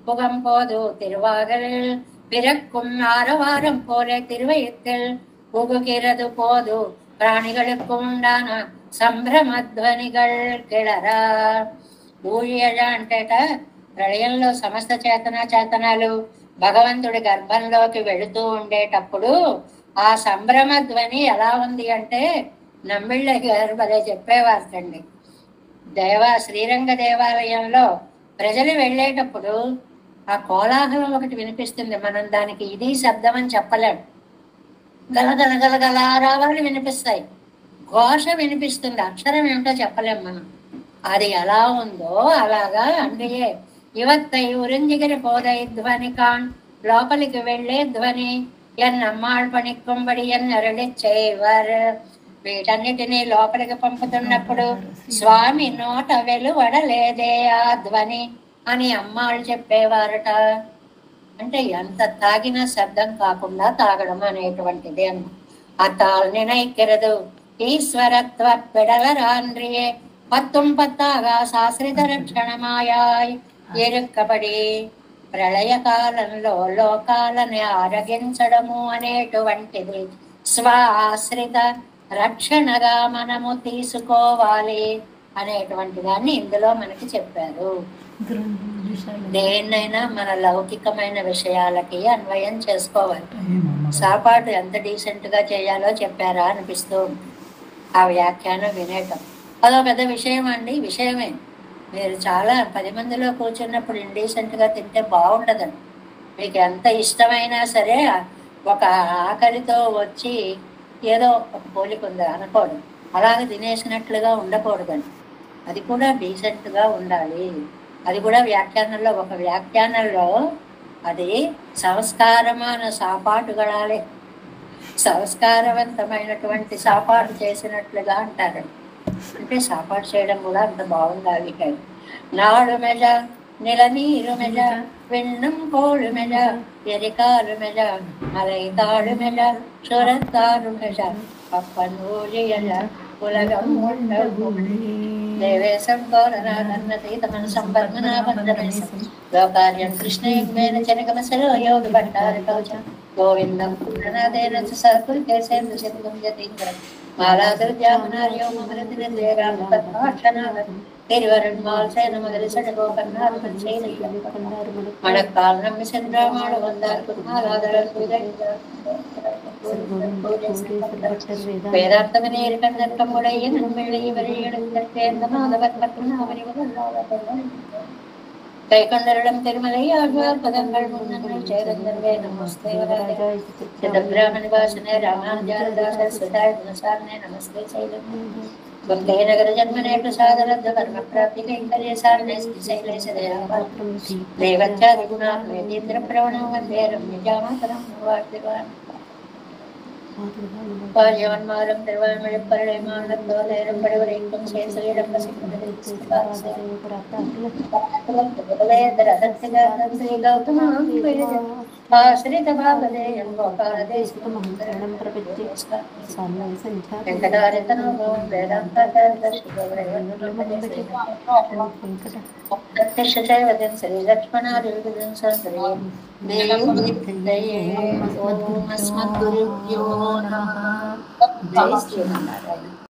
புகம் போது திருவாகலில் பிறக்கும் ஆரவாரம் போல திருவயத்தில் புகுகிறது போது ప్రాణిகளுக்கும் ఉండాన సంభ్రమధ్వనిகள் కిళరా. ఊయజ అంటేట ప్రళయంలో సమస్త చేతనాలు భగవంతుడి గర్భంలోకి వెళుతూ ఉండేటప్పుడు ఆ సంభ్రమ ధ్వని ఎలా ఉంది అంటే నమ్మిళ్ళ గారు భలే చెప్పేవారండి. శ్రీరంగ దేవాలయంలో ప్రజలు వెళ్ళేటప్పుడు ఆ కోలాహలం ఒకటి వినిపిస్తుంది. మనం దానికి ఇది శబ్దం అని చెప్పలేం. గలగల గలగల రావాలు వినిపిస్తాయి, ఘోష వినిపిస్తుంది, అక్షరం ఏమిటో చెప్పలేం మనం. అది ఎలా ఉందో అలాగా అందుకే ఇవత్తై ఉరింజిగిరి పోదై ధ్వని కాన్, లోపలికి వెళ్ళే ధ్వని ఎన్నమ్మాళ్ పణిక్కుంబడి ఎన్నరళి చేయవర్. వీటన్నిటినీ లోపలికి పంపుతున్నప్పుడు స్వామి నోట వెలువడలేదే ఆ ధ్వని అని అమ్మాళ్ళు చెప్పేవారట. అంటే ఎంత తాగినా శబ్దం కాకుండా తాగడం అనేటువంటిది అన్న. అతాల్ నినైక్కిరదు ఈశ్వరత్వ పెడలరాన్రియే పత్తుం పత్తాగా శాశ్రిత రక్షణమాయాయ్ ఎరుక్కబడి ప్రళయకాలంలో లోకాలని ఆరగించడము అనేటువంటిది స్వాశ్రిత రక్షణగా మనము తీసుకోవాలి అనేటువంటి దాన్ని ఇందులో మనకి చెప్పారు. దేన్నైనా మన లౌకికమైన విషయాలకి అన్వయం చేసుకోవాలి. సాపాటు ఎంత డీసెంట్ గా చేయాలో చెప్పారా అనిపిస్తూ ఉంటుంది ఆ వ్యాఖ్యానం వినేయటం. అదో పెద్ద విషయం అండి, విషయమే. మీరు చాలా 10 మందిలో కూర్చున్నప్పుడు ఇండీసెంట్ గా తింటే బాగుండదండి. మీకు ఎంత ఇష్టమైనా సరే ఒక ఆకలితో వచ్చి ఏదో ఒక పోలిక ఉంది అనకూడదు, అలాగే తినేసినట్లుగా ఉండకూడదండి. అది కూడా డీసెంట్ గా ఉండాలి. అది కూడా వ్యాఖ్యానంలో ఒక వ్యాఖ్యానంలో అది సంస్కారమైన సాపాటు గడాలి, సంస్కారవంతమైనటువంటి సాపాటు చేసినట్లుగా అంటారు. అంటే సాపాటు చేయడం కూడా అంత బాగుండాలి. నాడు మెజ నిలనీరు మెజ వెన్నం కోడు మెజ ఎరికాలు మెజ మలైతాడు మెజ క్షురత్తారు మెజ పప్పనూలియజ ఉలగం దేవేశం గౌరనాథన్నతీతమన సంపర్మనాభందమేశం లోకార్యం కృష్ణయుగ్మేన జనగమసలో యోగి భట్టారి కవచం గోవిందం పూర్ణనాథేన సర్కుల్ కేసేంద్ర శత్రుం యతీంద్రం మాలాదుర్యామనార్యో మమరతిరే రామపద్మాక్షనాథం తిరువరుణ్మాల్ సేన మగరి సడగోపన్నారు మడక్కాల్ నమ్మి చంద్రమాళ వందారు కుమారాదరల్ వేదార్థమనేరు కన్నట్టముడయ్య నమ్మిళ్ళి கைகொண்டருடம் திருமலை ஆழ்வார் பதங்கள் முன்னங்கள் சேரந்தர்வே நமஸ்தே வராஜாய் சிதம்பிராமணி வாசனே ராமானுஜாரதாசர் சுதாய் குணசாரனே நமஸ்தே சைலம் வந்தே நகர ஜன்மனே பிரசாதரத்த கர்ம பிராப்தி கைங்கர்ய சாரணே ஸ்ரீசைலேஷ தயாபாத்ரம் தேவச்சாதி குணாம் வேதேந்திர பிரவணம் வந்தே ரம்யஜாமாதரம் வார்த்திவான் பாரியவன்மாரும் திருவாய்மொழிப்பருளை மாநத்தோலேரும் படுவரைக்கும் சேசலிடம் ఆశ్రిత భాగదేయం గోపాలదేశికమంతరణం ప్రపంచ వెంకటారితనో వేదాంతర్దర్శికం శ్రీ లక్ష్మణాదేవం సంశ్రయం దేవం అస్మద్గురుభ్యో నమః. జై శ్రీమన్నారాయణ.